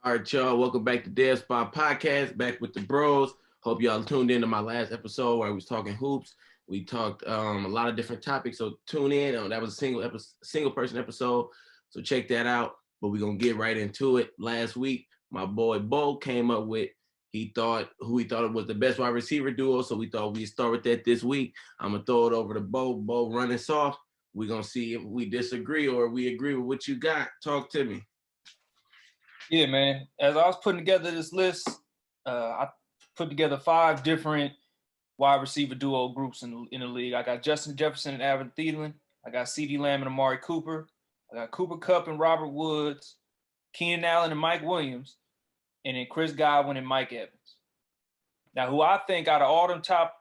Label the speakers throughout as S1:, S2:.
S1: All right, y'all. Welcome back to Dead Spot Podcast. Back with the bros. Hope y'all tuned in to my last episode where I was talking hoops. We talked a lot of different topics, so tune in. That was a single person episode, so check that out. But we're gonna get right into it. Last week, my boy Bo came up with he thought it was the best wide receiver duo, so we thought we'd start with that this week. I'm gonna throw it over to Bo. Bo running soft. We're gonna see if we disagree or we agree with what you got. Talk to me.
S2: Yeah, man. As I was putting together this list, I put together 5 different wide receiver duo groups in the league. I got Justin Jefferson and Adam Thielen. I got CeeDee Lamb and Amari Cooper. I got Cooper Kupp and Robert Woods, Keenan Allen and Mike Williams, and then Chris Godwin and Mike Evans. Now, who I think out of all them top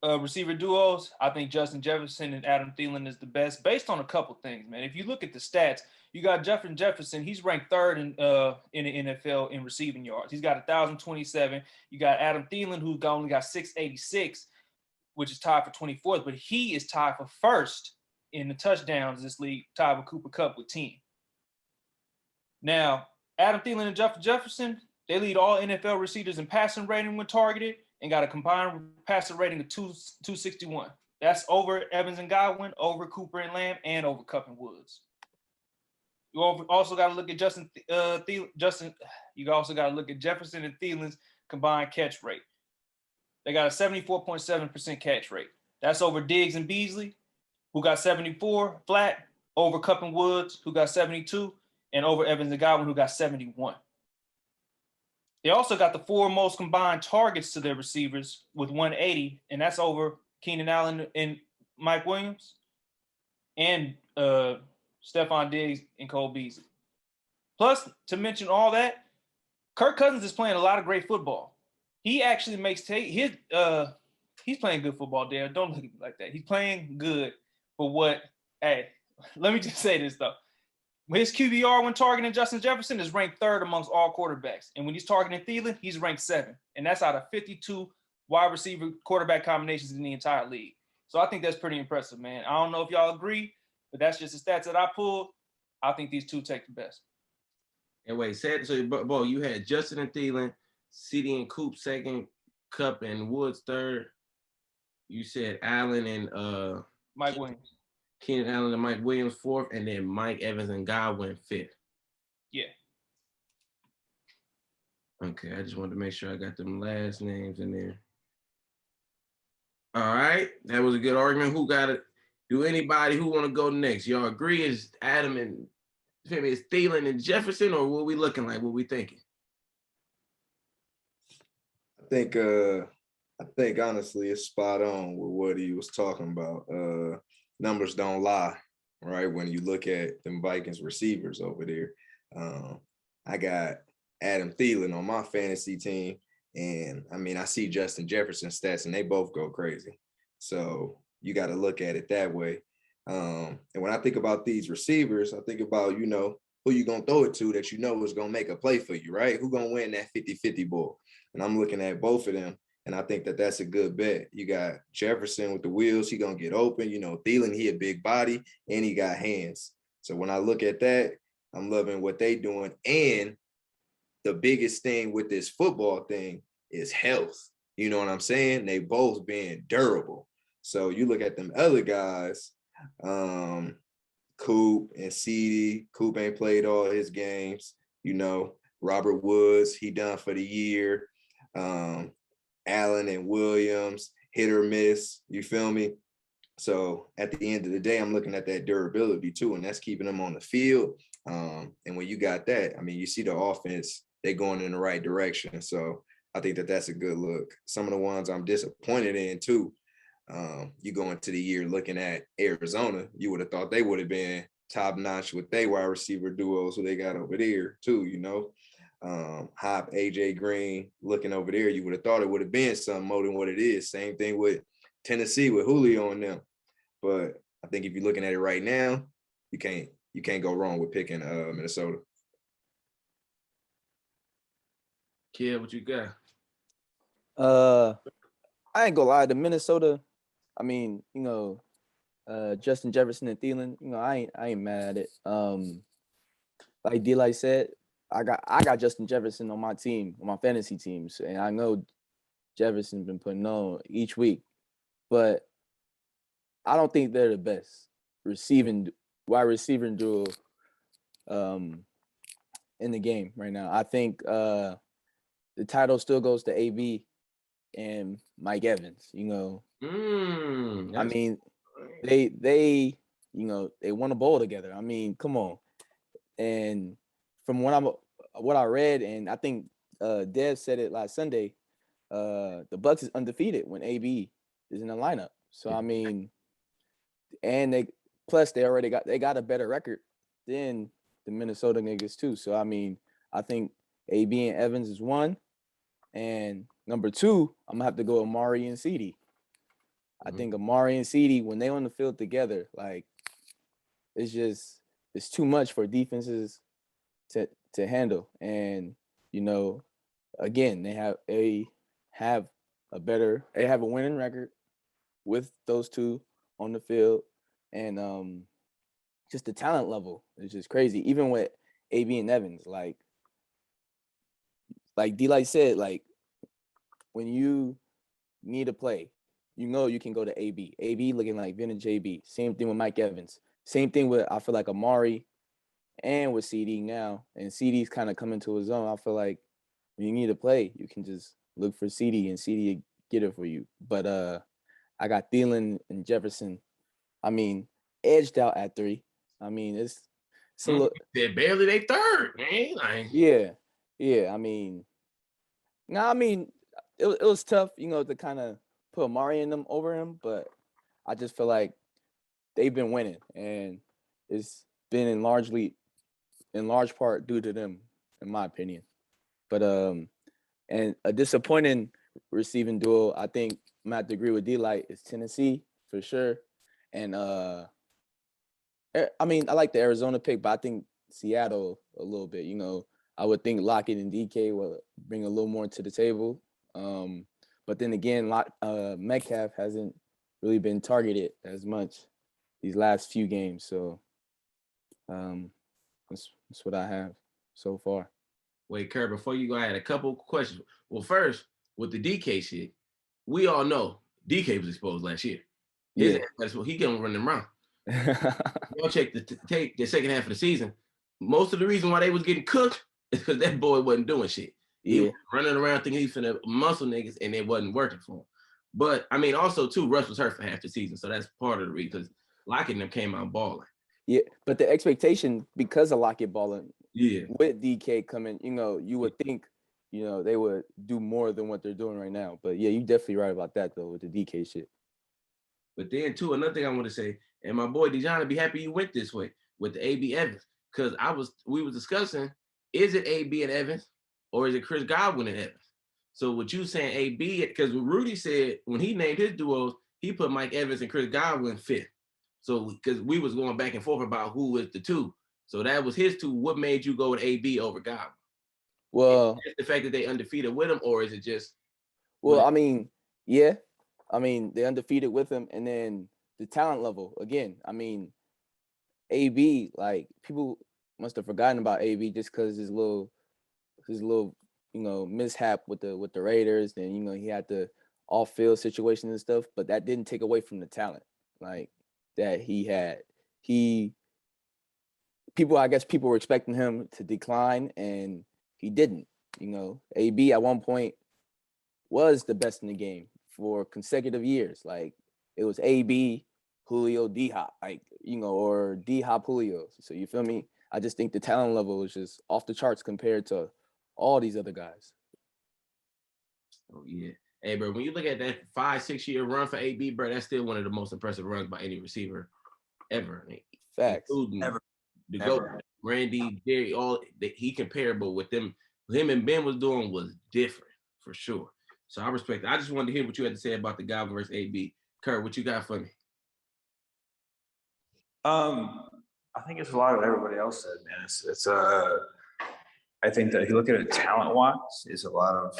S2: receiver duos, I think Justin Jefferson and Adam Thielen is the best based on a couple things, man. If you look at the stats, you got Justin Jefferson. He's ranked 3rd in the NFL in receiving yards. He's got 1,027. You got Adam Thielen, who's only got 686, which is tied for 24th, but he is tied for 1st in the touchdowns this league, tied with Cooper Kupp with 10. Now, Adam Thielen and Justin Jefferson, they lead all NFL receivers in passing rating when targeted and got a combined passer rating of 261. That's over Evans and Godwin, over Cooper and Lamb, and over Kupp and Woods. You also got to look at You also got to look at Jefferson and Thielen's combined catch rate. They got a 74.7% catch rate. That's over Diggs and Beasley, who got 74 flat, over Kupp and Woods, who got 72, and over Evans and Godwin, who got 71. They also got the 4 most combined targets to their receivers with 180, and that's over Keenan Allen and Mike Williams, and Stephon Diggs and Cole Beasley. Plus, to mention all that, Kirk Cousins is playing a lot of great football. He actually makes he's playing good football, Dan. Don't look at me like that. He's playing good for what? Hey, let me just say this though. His QBR when targeting Justin Jefferson is ranked 3rd amongst all quarterbacks, and when he's targeting Thielen, he's ranked 7th, and that's out of 52 wide receiver quarterback combinations in the entire league. So I think that's pretty impressive, man. I don't know if y'all agree, but that's just the stats that I pulled. I think these 2 take the best.
S1: And wait, so Bo, you had Justin and Thielen, CeeDee and Coop 2nd, Kupp and Woods 3rd. You said Allen and
S2: Mike Williams.
S1: Keenan Allen and Mike Williams 4th, and then Mike Evans and Godwin 5th.
S2: Yeah.
S1: Okay, I just wanted to make sure I got them last names in there. All right, that was a good argument. Who got it? Do anybody who want to go next? Y'all agree? Is Adam and is Thielen and Jefferson, or what we looking like? What we thinking?
S3: I think honestly it's spot on with what he was talking about. Numbers don't lie, right? When you look at them Vikings receivers over there, I got Adam Thielen on my fantasy team, and I mean I see Justin Jefferson's stats, and they both go crazy. So you got to look at it that way. And when I think about these receivers, I think about, who you going to throw it to that is going to make a play for you, right? Who going to win that 50-50 ball? And I'm looking at both of them, and I think that that's a good bet. You got Jefferson with the wheels. He going to get open. Thielen, he a big body, and he got hands. So when I look at that, I'm loving what they doing. And the biggest thing with this football thing is health. You know what I'm saying? They both being durable. So you look at them other guys, Coop and CeeDee. Coop ain't played all his games. Robert Woods, he done for the year. Allen and Williams, hit or miss. You feel me? So at the end of the day, I'm looking at that durability too, and that's keeping them on the field. And when you got that, I mean, you see the offense, they going in the right direction. So I think that that's a good look. Some of the ones I'm disappointed in too. You go into the year looking at Arizona, you would have thought they would have been top notch with their wide receiver duos who they got over there too, Hop, AJ Green, looking over there, you would have thought it would have been something more than what it is. Same thing with Tennessee with Julio and them. But I think if you're looking at it right now, you can't go wrong with picking Minnesota.
S1: Kid, what you got?
S4: I ain't gonna lie, to Minnesota, I mean, Justin Jefferson and Thielen, I ain't mad at it. Like D-Light said, I got Justin Jefferson on my team, on my fantasy teams, and I know Jefferson's been putting on each week, but I don't think they're the best wide receiving duo in the game right now. I think the title still goes to AB and Mike Evans. I mean, they they won a bowl together. I mean, come on. And from what I read, and I think Dev said it last Sunday, the Bucs is undefeated when AB is in the lineup. So I mean, and they got a better record than the Minnesota niggas too. So I mean, I think AB and Evans is one, and number two, I'm gonna have to go Amari and CD. I think Amari and CD, when they on the field together, like it's too much for defenses to handle. And again, they have a winning record with those two on the field, and just the talent level is just crazy. Even with AB and Evans, like D-Light said, like when you need a play, you can go to AB. AB looking like vintage AB. Same thing with Mike Evans. Same thing with, I feel like, Amari and with CD now. And CD's kind of coming to his own. I feel like when you need a play, you can just look for CD and CD get it for you. But I got Thielen and Jefferson. I mean, edged out at 3. I mean, it's a little.
S1: They're barely they third, man. Like,
S4: yeah. I mean, it was tough, to kind of put Amari in them over him, but I just feel like they've been winning, and it's been in large part due to them, in my opinion. But and a disappointing receiving duo, I think I'm gonna have to agree with D-Light, is Tennessee for sure. And I mean, I like the Arizona pick, but I think Seattle a little bit. I would think Lockett and DK will bring a little more to the table. But then again, Metcalf hasn't really been targeted as much these last few games. So that's what I have so far.
S1: Wait, Kerr, before you go, I had a couple questions. Well, first, with the DK shit, we all know DK was exposed last year. His ass, that's what he getting running around. Y'all check the second half of the season. Most of the reason why they was getting cooked is because that boy wasn't doing shit. He was running around thinking he's finna muscle niggas, and it wasn't working for him. But I mean, also too, Russ was hurt for half the season, so that's part of the reason. Because Lockett and them came out balling.
S4: Yeah, but the expectation because of Lockett balling,
S1: yeah,
S4: with DK coming, you would think, they would do more than what they're doing right now. But yeah, you definitely right about that though with the DK shit.
S1: But then too, another thing I want to say, and my boy Dijon will be happy you went this way with the AB Evans, because we was discussing, is it AB and Evans or is it Chris Godwin and Evans? So what you saying AB, because Rudy said when he named his duos, he put Mike Evans and Chris Godwin 5th. So because we was going back and forth about who was the two. So that was his two. What made you go with AB over Godwin?
S4: Well,
S1: is the fact that they undefeated with him, or is it just?
S4: Well, I mean, yeah. I mean, they undefeated with him, and then the talent level again. I mean, AB, like people must have forgotten about AB just because his little mishap with the Raiders. Then he had the off-field situations and stuff, but that didn't take away from the talent like that he had. I guess people were expecting him to decline, and he didn't. AB at one point was the best in the game for consecutive years. Like it was AB, Julio, D-Hop, or D-Hop, Julio. So you feel me? I just think the talent level is just off the charts compared to all these other guys.
S1: Oh yeah. Hey, bro, when you look at that 5-6 year run for AB, bro, that's still one of the most impressive runs by any receiver ever.
S4: Facts.
S1: Ever. Randy, Jerry, he comparable with them. Him and Ben was doing was different for sure. So I respect it. I just wanted to hear what you had to say about the Godwin versus AB. Kurt, what you got for me?
S5: I think it's a lot of what everybody else said, man. It's I think that if you look at it talent-wise, it's a lot of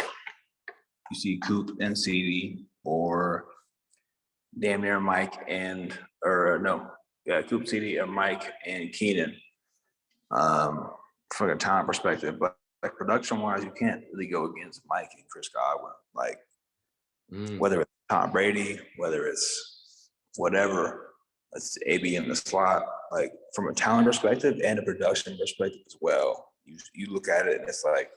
S5: you see Coop and CD or damn near Mike Coop, CD, and Mike and Keenan. from a talent perspective, but like production wise, you can't really go against Mike and Chris Godwin. Like whether it's Tom Brady, whether it's whatever, it's AB in the slot. Like from a talent perspective and a production perspective as well. You look at it and it's like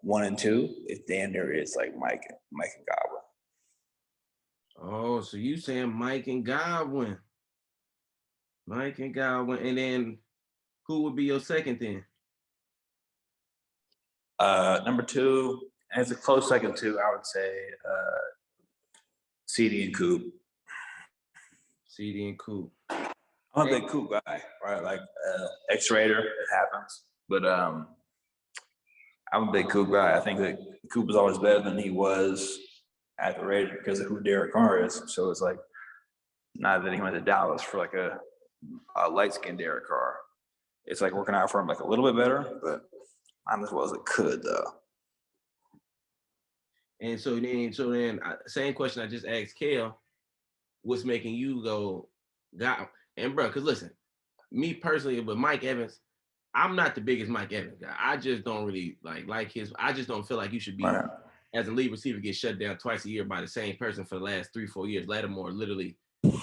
S5: 1 and 2. It's damn near is like Mike and Godwin.
S1: Oh, so you saying Mike and Godwin? Mike and Godwin, and then who would be your second then?
S5: Number 2, and it's a close second too. I would say CD and Coop.
S1: CD and Coop.
S5: I'm a big Coop guy, right? Like X-Raider, it happens, but I'm a big Coop guy. I think that Coop is always better than he was at the Raiders because of who Derek Carr is. So it's like not that he went to Dallas for like a light-skinned Derek Carr. It's like working out for him like a little bit better, but not as well as it could though.
S1: And so then, same question I just asked Kale. What's making you go, God? And bro, because listen, me personally, but Mike Evans, I'm not the biggest Mike Evans guy. I just don't really like his. I just don't feel like you should be as a lead receiver get shut down twice a year by the same person for the last 3-4 years. Lattimore literally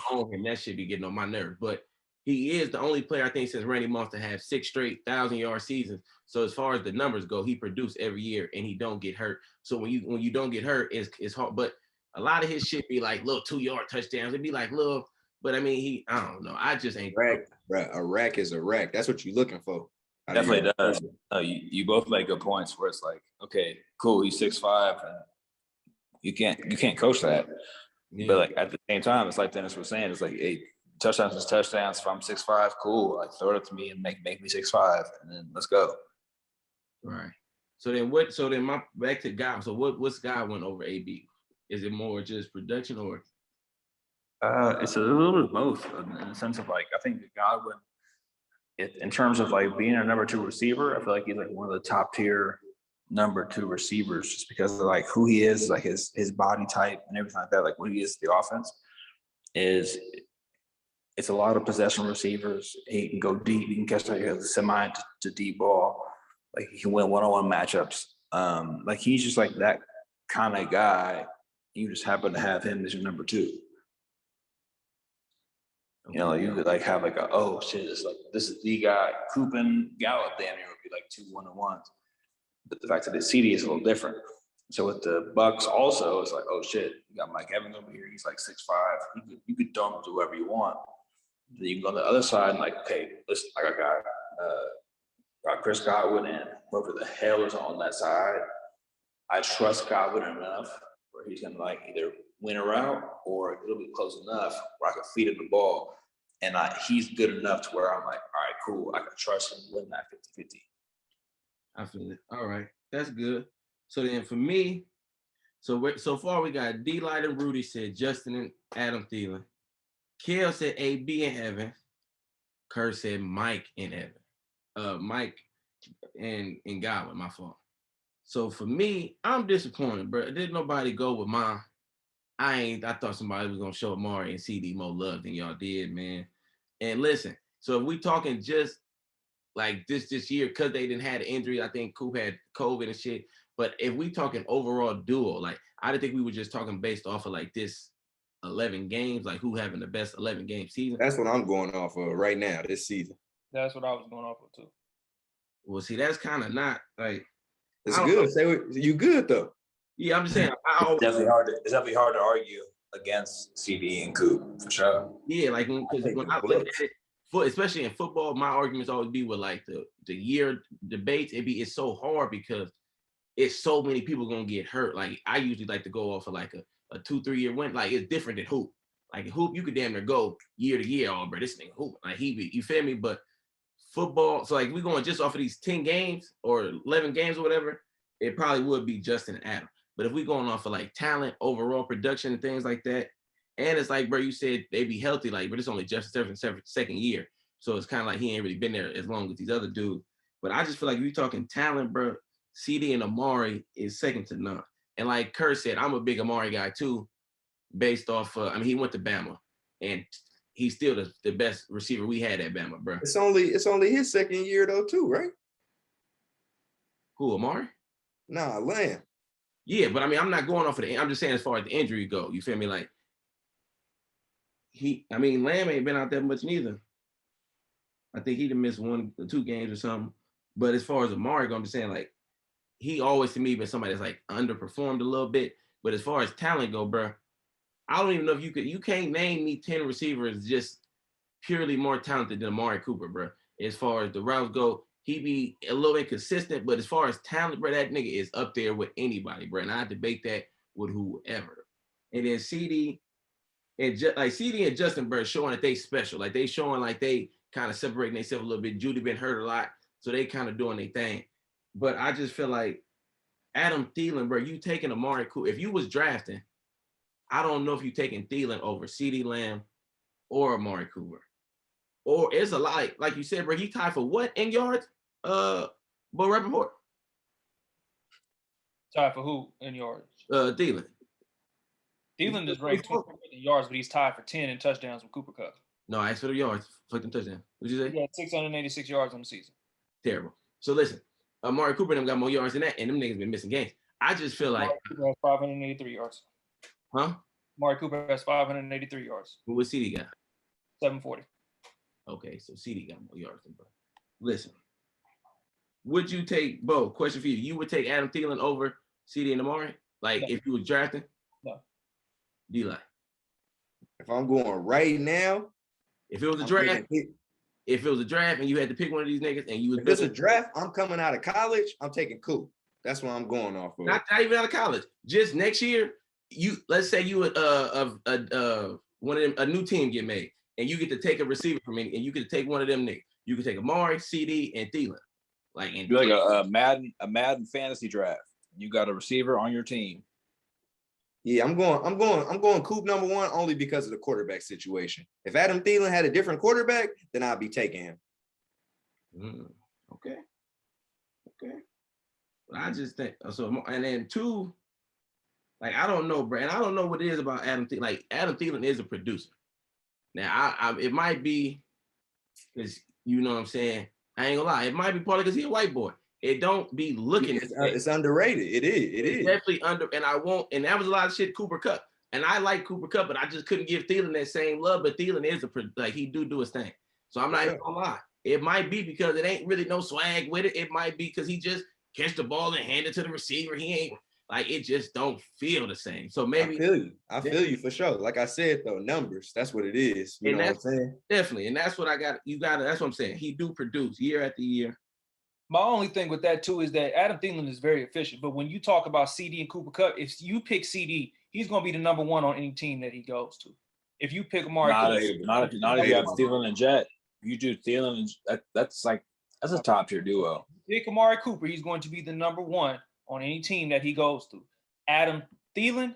S1: own him. That should be getting on my nerves. But he is the only player I think since Randy Moss to have 6 straight 1,000-yard seasons. So as far as the numbers go, he produced every year and he don't get hurt. So when you don't get hurt, it's hard. But a lot of his shit be like little 2-yard touchdowns. It'd be like little, but I mean I don't know. I just ain't
S3: rack. A rack is a rack. That's what you're looking for.
S5: Definitely does. You both make good points where it's like, okay, cool, he's 6'5", and you can't coach that. Yeah. But like at the same time, it's like Dennis was saying, it's like, hey, touchdowns is touchdowns. If I'm 6'5", cool. Like throw it to me and make me 6'5", and then let's go.
S1: Right. So then my back to God. So what's Godwin over AB? Is it more just production or?
S5: It's a little bit of both in the sense of like I think that Godwin, in terms of like being a number 2 receiver, I feel like he's like one of the top tier number 2 receivers just because of like who he is, like his body type and everything like that. Like what he is to the offense is it's a lot of possession receivers. He can go deep. He can catch like a semi to deep ball. Like he can win one-on-one matchups. Like he's just like that kind of guy. You just happen to have him as your number 2. You know, like you could like have like oh shit, it's like this is the guy. Coop and Gallup damn near would be like 2 1-on-1s. But the fact that the CD is a little different. So with the Bucks also, it's like, oh shit, you got Mike Evans over here, he's like 6'5". You could dump him to whoever you want. Then you can go on the other side and like, okay, listen, like I got Chris Godwin and whoever the hell is on that side. I trust Godwin enough where he's gonna like either win a route or it'll be close enough where I can feed him the ball. And he's good enough to where I'm like, all right, cool. I can trust him to win that 50-50.
S1: I feel it. All right. That's good. So then for me, so far we got D-Light and Rudy said Justin and Adam Thielen. Kale said AB and Evan. Kerr said Mike and Evan. Mike and Godwin, my fault. So for me, I'm disappointed, bro. Didn't nobody go with mine. I thought somebody was gonna show Amari and CD more love than y'all did, man. And listen, so if we talking just like this year, because they didn't have an injury, I think Coop had COVID and shit. But if we talking overall duo, like I didn't think we were just talking based off of like this 11 games, like who having the best 11-game season.
S3: That's what I'm going off of right now this season.
S2: That's what I was going off of too.
S1: Well, see, that's kind of not like
S3: it's good. Say you good though.
S1: Yeah, I'm just saying.
S5: It's definitely hard to argue against CD and Coop for sure.
S1: Yeah, like because when I look at it, especially in football, my arguments always be with like the year debates. It's so hard because it's so many people gonna get hurt. Like I usually like to go off of like a 2-3 year win. Like it's different than hoop. Like hoop, you could damn near go year to year. Oh, bro, this nigga hoop. Like you feel me? But football, so like we going just off of these 10 games or 11 games or whatever. It probably would be Justin and Adam. But if we going off of like talent, overall production and things like that, and it's like, bro, you said they be healthy, like, but it's only Justin Jefferson's second year. So it's kind of like he ain't really been there as long as these other dudes. But I just feel like if you're talking talent, bro, CD and Amari is second to none. And like Kerr said, I'm a big Amari guy too, based off, he went to Bama. And he's still the best receiver we had at Bama, bro.
S3: It's only his second year though, too, right?
S1: Who, Amari?
S3: Nah, Lamb.
S1: Yeah, but I mean, I'm not going off of I'm just saying as far as the injury go. You feel me? Like Lamb ain't been out that much neither. I think he'd have missed 1 or 2 games or something. But as far as Amari go, I'm just saying, like, he always to me been somebody that's like underperformed a little bit. But as far as talent go, bro, I don't even know if you can't name me 10 receivers just purely more talented than Amari Cooper, bro. As far as the routes go, he be a little inconsistent, but as far as talent, bro, that nigga is up there with anybody, bro. And I debate that with whoever. And then CD and CD and Justin, bro, showing that they special. Like they showing like they kind of separating themselves a little bit. Judy been hurt a lot, so they kind of doing their thing. But I just feel like Adam Thielen, bro, you taking Amari Cooper. If you was drafting, I don't know if you taking Thielen over CD Lamb or Amari Cooper. Or it's a lot, like you said, bro, he tied for what in yards? Bo Rappaport?
S2: Tied for who in yards?
S1: Thielen.
S2: Thielen is ranked 24th in yards, but he's tied for 10 in touchdowns with Cooper Kupp.
S1: No, I asked for the yards. Fuck them touchdowns. What'd you say?
S2: He got 686 yards on the season.
S1: Terrible. So listen, Amari Cooper and them got more yards than that, and them niggas been missing games. I just feel like
S2: Amari Cooper has 583 yards.
S1: Huh?
S2: Amari Cooper has 583 yards.
S1: What CD got?
S2: 740.
S1: Okay, so CD got more yards than bro. Listen, would you take Bo? Question for you: you would take Adam Thielen over CD and Amari? Like if you was drafting?
S2: No.
S1: D-Line.
S3: If I'm going right now,
S1: if it was a draft and you had to pick one of these niggas and you was
S3: if it's a draft, I'm coming out of college, I'm taking Coop. That's what I'm going off of.
S1: Not even out of college. Just next year, let's say you one of them, a new team get made, and you get to take a receiver from me, and you get to take one of them niggas. You can take Amari, CD, and Thielen. Like
S6: a Madden fantasy draft. You got a receiver on your team.
S3: Yeah, I'm going Coop number 1 only because of the quarterback situation. If Adam Thielen had a different quarterback, then I'd be taking him.
S1: Okay. I just think so. And then 2, like I don't know, bro, and I don't know what it is about Adam Thielen. Like Adam Thielen is a producer. Now, it might be because you know what I'm saying. I ain't gonna lie, it might be partly because he's a white boy. It don't be looking.
S3: It's underrated. It is
S1: definitely under. And I won't. And that was a lot of shit. Cooper Kupp, and I like Cooper Kupp, but I just couldn't give Thielen that same love. But Thielen is he do his thing. So I'm not even gonna lie. It might be because it ain't really no swag with it. It might be because he just catch the ball and hand it to the receiver. He ain't. Like it just don't feel the same. So maybe
S3: I feel you for sure. Like I said though, numbers. That's what it is. You know what I'm saying?
S1: Definitely, and that's what I got. You got it. That's what I'm saying. He do produce year after year.
S2: My only thing with that too is that Adam Thielen is very efficient. But when you talk about CD and Cooper Kupp, if you pick CD, he's going to be the number 1 on any team that he goes to. If you pick Amari,
S6: not if you have Thielen and Jet. You do Thielen and that's a top tier duo.
S2: Pick Amari Cooper, he's going to be the number 1 on any team that he goes to. Adam Thielen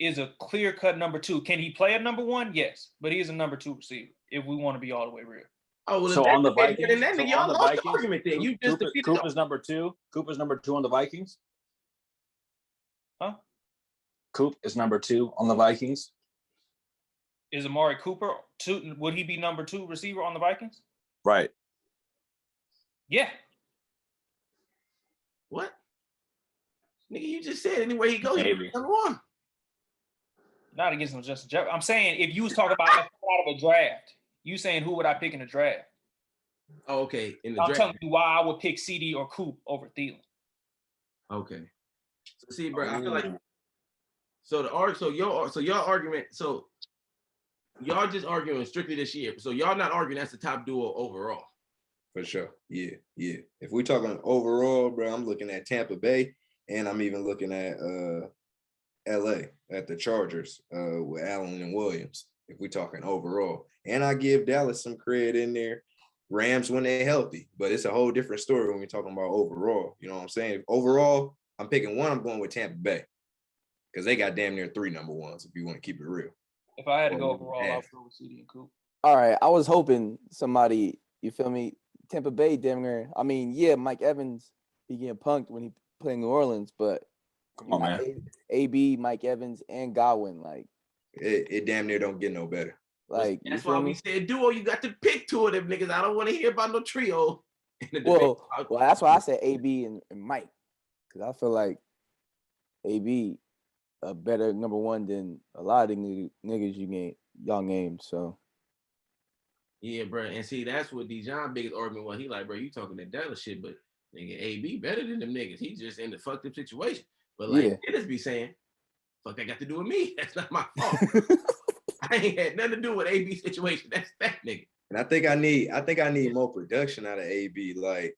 S2: is a clear-cut number 2. Can he play a number 1? Yes, but he is a number 2 receiver if we want to be all the way real.
S1: Oh, well,
S6: so on the Vikings,
S1: y'all lost the argument then. You just
S6: Cooper's number 2. Cooper's number 2 on the Vikings.
S2: Huh?
S6: Coop is number 2 on the Vikings.
S2: Is Amari Cooper 2? Would he be number 2 receiver on the Vikings?
S6: Right.
S2: Yeah.
S1: What? Nigga, you just said anywhere he goes,
S6: maybe
S1: number 1.
S2: Not against him, Justin Jefferson. I'm saying if you was talking about out of a draft, you saying who would I pick in the draft?
S1: Oh, okay.
S2: I'm telling you why I would pick CD or Coop over Thielen.
S1: Okay. So see, bro, I feel like your argument. So y'all just arguing strictly this year. So y'all not arguing that's the top duo overall.
S3: For sure. Yeah. If we're talking overall, bro, I'm looking at Tampa Bay, and I'm even looking at LA at the Chargers with Allen and Williams. If we're talking overall, and I give Dallas some credit in there. Rams when they're healthy, but it's a whole different story when we're talking about overall. You know what I'm saying? Overall, I'm picking 1. I'm going with Tampa Bay because they got damn near 3 number 1s. If you want to keep it real.
S2: If I had to go overall, I would go with CD and Coop.
S4: All right, I was hoping somebody, you feel me? Tampa Bay, damn near. I mean, yeah, Mike Evans, he getting punked when he playing New Orleans, but
S6: come on, man.
S4: AB, Mike Evans, and Godwin, like
S3: it damn near don't get no better.
S4: Like
S1: that's why we said duo. You got to pick two of them niggas. I don't want to hear about no trio.
S4: Well, that's why I said AB and Mike, because I feel like AB a better number one than a lot of the niggas y'all named. So
S1: yeah, bro. And see, that's what Dijon biggest argument was. He like, bro, you talking that Dallas shit, but nigga, AB better than them niggas. He just in the fucked up situation. But like Dennis be saying, fuck that got to do with me. That's not my fault. I ain't had nothing to do with AB situation. That's that nigga.
S3: And I think I need more production out of AB. Like,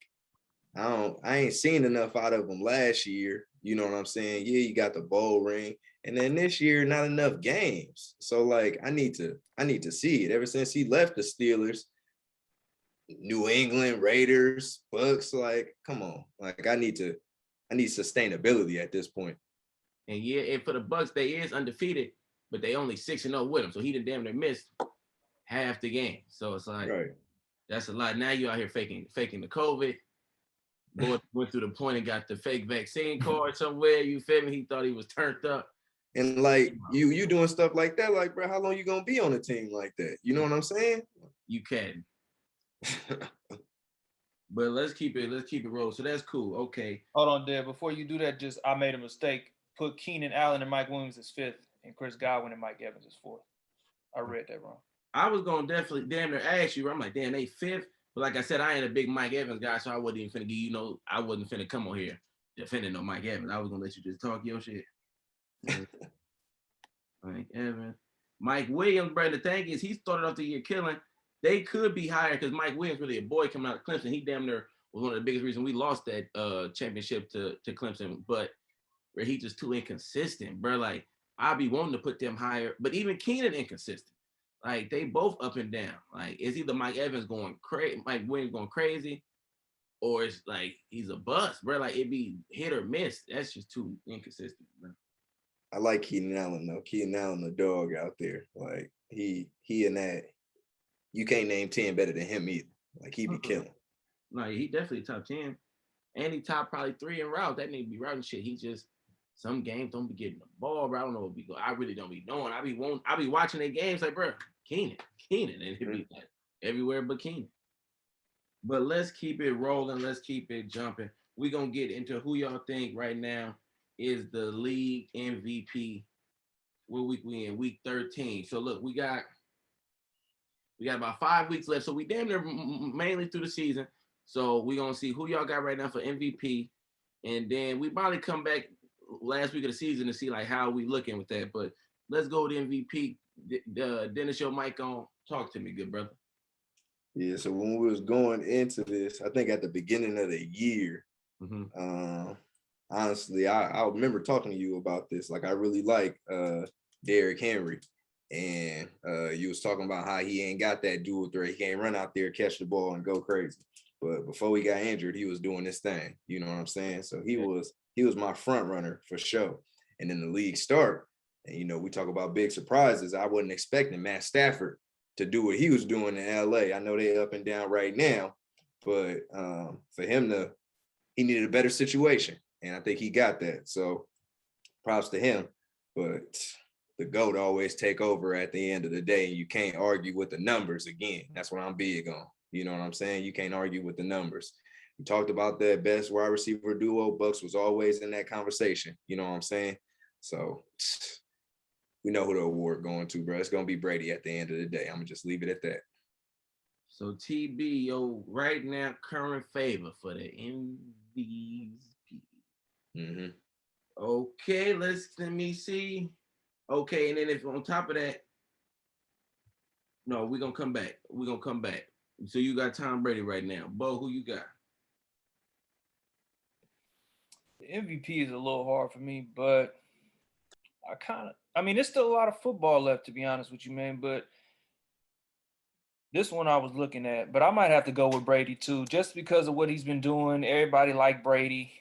S3: I ain't seen enough out of him last year. You know what I'm saying? Yeah, you got the bowl ring. And then this year, not enough games. So like I need to see it. Ever since he left the Steelers, New England, Raiders, Bucks, like, come on. Like I need sustainability at this point.
S1: And yeah, and for the Bucks, they is undefeated, but they only 6-0 with him. So he done damn near missed half the game. So it's like that's a lot. Now you out here faking the COVID. Boy went through the point and got the fake vaccine card somewhere. You feel me? He thought he was turned up.
S3: And like you doing stuff like that, like, bro, how long you gonna be on a team like that? You know what I'm saying?
S1: You can. But let's keep it rolling. So that's cool. Okay.
S2: Hold on, Dad. Before you do that, I made a mistake. Put Keenan Allen and Mike Williams as 5th, and Chris Godwin and Mike Evans as 4th. I read that wrong.
S1: I was gonna definitely damn near ask you. I'm like, damn, they 5th. But like I said, I ain't a big Mike Evans guy, so I wasn't even finna give you I wasn't finna come on here defending no Mike Evans. I was gonna let you just talk your shit. Mike Evans. Mike Williams, bro, the thing is he started off the year killing. They could be higher because Mike Williams really a boy coming out of Clemson. He damn near was one of the biggest reasons we lost that championship to Clemson. But where he just too inconsistent, bro. Like I be wanting to put them higher, but even Keenan inconsistent. Like they both up and down. Like it's either Mike Evans going crazy, Mike Williams going crazy, or it's like he's a bust, bro. Like it be hit or miss. That's just too inconsistent, bro.
S3: I like Keenan Allen though. Keenan Allen, the dog out there. Like he and that, you can't name 10 better than him either. Like he be killing.
S1: No, he definitely top 10. And he top probably 3 in route. That nigga be routing shit. He just some games don't be getting the ball, bro. I don't know what be going. I really don't be knowing. I be watching their games like, bro, Keenan, and it be like everywhere but Keenan. But let's keep it rolling. Let's keep it jumping. We're gonna get into who y'all think right now is the league MVP. What week we in? Week 13. So look, we got about 5 weeks left. So we damn near mainly through the season. So we're gonna see who y'all got right now for MVP. And then we probably come back last week of the season to see like how we looking with that. But let's go with MVP. Dennis, your mic on. Talk to me, good brother.
S3: Yeah, so when we was going into this, I think at the beginning of the year, honestly, I remember talking to you about this. Like, I really like Derrick Henry. And you was talking about how he ain't got that dual threat. He can't run out there, catch the ball, and go crazy. But before he got injured, he was doing this thing. You know what I'm saying? So he was my front runner for sure. And then the league start. And, you know, we talk about big surprises. I wasn't expecting Matt Stafford to do what he was doing in LA. I know they're up and down right now, but for him he needed a better situation. And I think he got that. So props to him. But the GOAT always take over at the end of the day. And you can't argue with the numbers again. That's what I'm big on. You know what I'm saying? You can't argue with the numbers. We talked about that best wide receiver duo. Bucks was always in that conversation. You know what I'm saying? So we know who the award going to, bro. It's going to be Brady at the end of the day. I'm going to just leave it at that.
S1: So TB, yo, right now, current favor for the MVP. Okay, let me see. Okay, and then if on top of that, no, we're going to come back. So you got Tom Brady right now. Bo, who you got?
S2: The MVP is a little hard for me, but there's still a lot of football left, to be honest with you, man. But this one I was looking at, but I might have to go with Brady too, just because of what he's been doing. Everybody like Brady.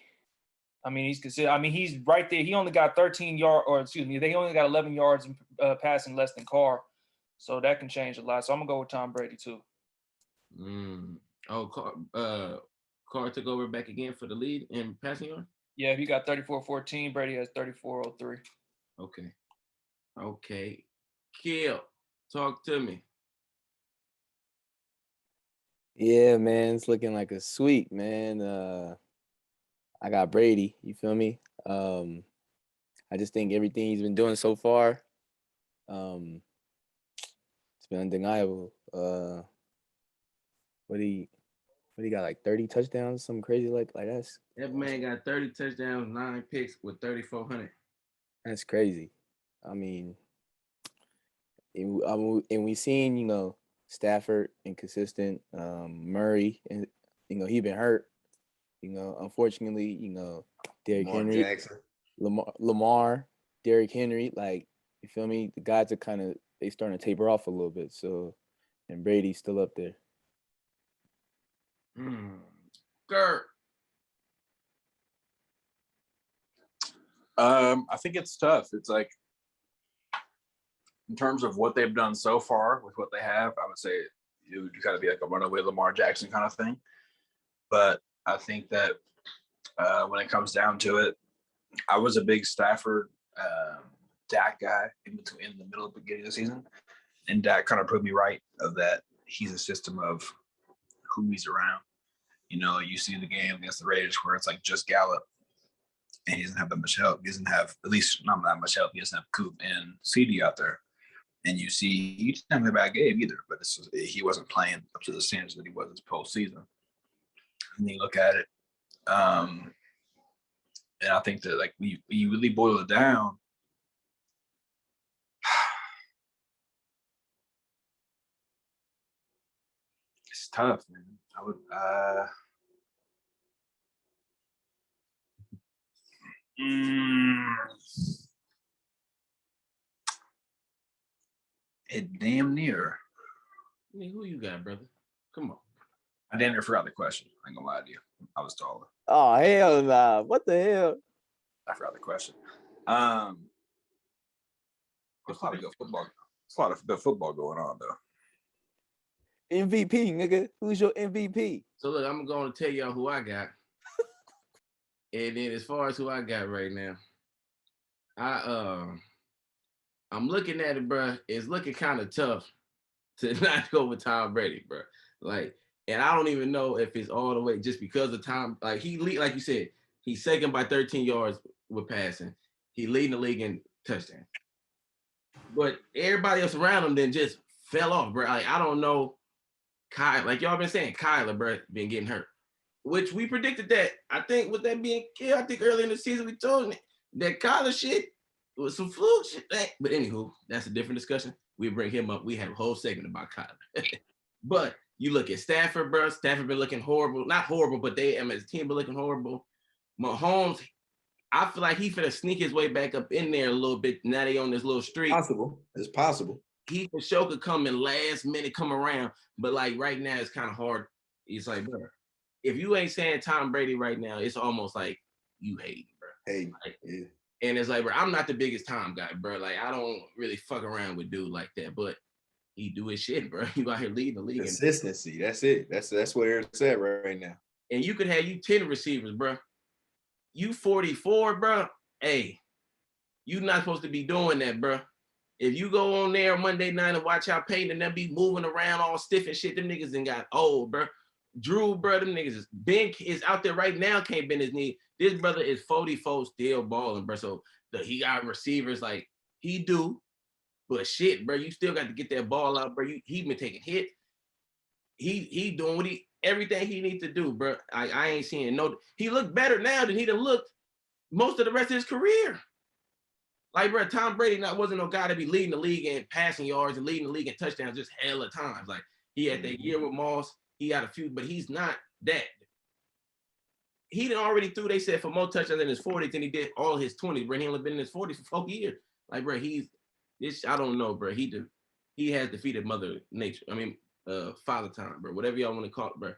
S2: He's considered. He's right there. He only got 13 yards, or excuse me, they only got 11 yards in passing less than Carr, so that can change a lot. So I'm gonna go with Tom Brady too.
S1: Carr took over back again for the lead in passing yard.
S2: Yeah, he got 34-14. Brady has 34-03.
S1: Okay. Kill. Talk to me.
S4: Yeah, man, it's looking like a sweep, man. I got Brady. You feel me? I just think everything he's been doing so far, it's been undeniable. What he got, like 30 touchdowns, something crazy like
S1: That man got 30 touchdowns, 9 picks with 3,400.
S4: that's crazy. I mean, and we seen, you know, Stafford inconsistent, Murray, and you know, he been hurt. You know, unfortunately, you know, Derrick Henry,
S3: Jackson.
S4: Lamar, Derrick Henry, like, you feel me? The guys are kind of, they starting to taper off a little bit. So, and Brady's still up there.
S1: Gert.
S6: I think it's tough. It's like, in terms of what they've done so far with what they have, I would say it would kind of be like a runaway Lamar Jackson kind of thing. But I think that when it comes down to it, I was a big Stafford, Dak guy in the middle of the beginning of the season, and Dak kind of proved me right of that. He's a system of who he's around. You know, you see the game against the Raiders where it's like just Gallup, and he doesn't have that much help. He doesn't have, at least not that much help. He doesn't have Coop and CD out there. And you see, he didn't have a bad game either, but he wasn't playing up to the standards that he was this postseason. And you look at it, and I think that, like, you really boil it down, it's tough, man. I would, it damn near.
S1: I mean, who you got, brother? Come on.
S6: I damn near forgot the question. I ain't gonna lie to you. I was taller.
S4: Oh, hell nah. What the hell?
S6: I forgot the question. There's a lot of good football. There's a lot of good football going on, though.
S4: MVP, nigga. Who's your MVP?
S1: So look, I'm going to tell y'all who I got. And then as far as who I got right now, I'm looking at it, bro. It's looking kind of tough to not go with Tom Brady, bro. Like, and I don't even know if it's all the way just because of Tom. Like, like you said, he's second by 13 yards with passing. He leading the league in touchdown. But everybody else around him then just fell off, bro. Like, I don't know. Like y'all been saying, Kyler, bro, been getting hurt, which we predicted that. I think with that being, I think early in the season we told that Kyler shit was some fluke shit. But anywho, that's a different discussion. We bring him up. We have a whole segment about Kyler. But you look at Stafford, bro. Stafford been looking horrible. Not horrible, but his team been looking horrible. Mahomes, I feel like he finna sneak his way back up in there a little bit. Now they on this little streak.
S3: It's possible.
S1: He for sure could come in last minute, come around. But like right now, it's kind of hard. It's like, bro, if you ain't saying Tom Brady right now, it's almost like you hate him, bro.
S3: Hey,
S1: like,
S3: yeah.
S1: And it's like, bro, I'm not the biggest Tom guy, bro. Like, I don't really fuck around with dude like that, but he do his shit, bro. You out here leading the league.
S3: Consistency. That's it. That's where it's at right now.
S1: And you could have 10 receivers, bro. You 44, bro. Hey, you not supposed to be doing that, bro. If you go on there Monday night and watch how Peyton and them be moving around all stiff and shit, them niggas done got old, bro. Drew, bro, them niggas Ben is out there right now, can't bend his knee. This brother is 44 still balling, bro. So he got receivers like he do, but shit, bro, you still got to get that ball out, bro. He been taking hit. He doing everything he needs to do, bro. I ain't seeing no. He looked better now than he done looked most of the rest of his career. Like, bro, Tom Brady wasn't no guy to be leading the league in passing yards and leading the league in touchdowns just hella times. Like, he had that year with Moss. He had a few, but he's not that. He done already threw, they said, for more touchdowns in his 40s than he did all his 20s, bro. He only been in his 40s for 4 years. Like, bro, I don't know, bro. He has defeated Mother Nature. I mean, Father Time, bro. Whatever y'all want to call it, bro.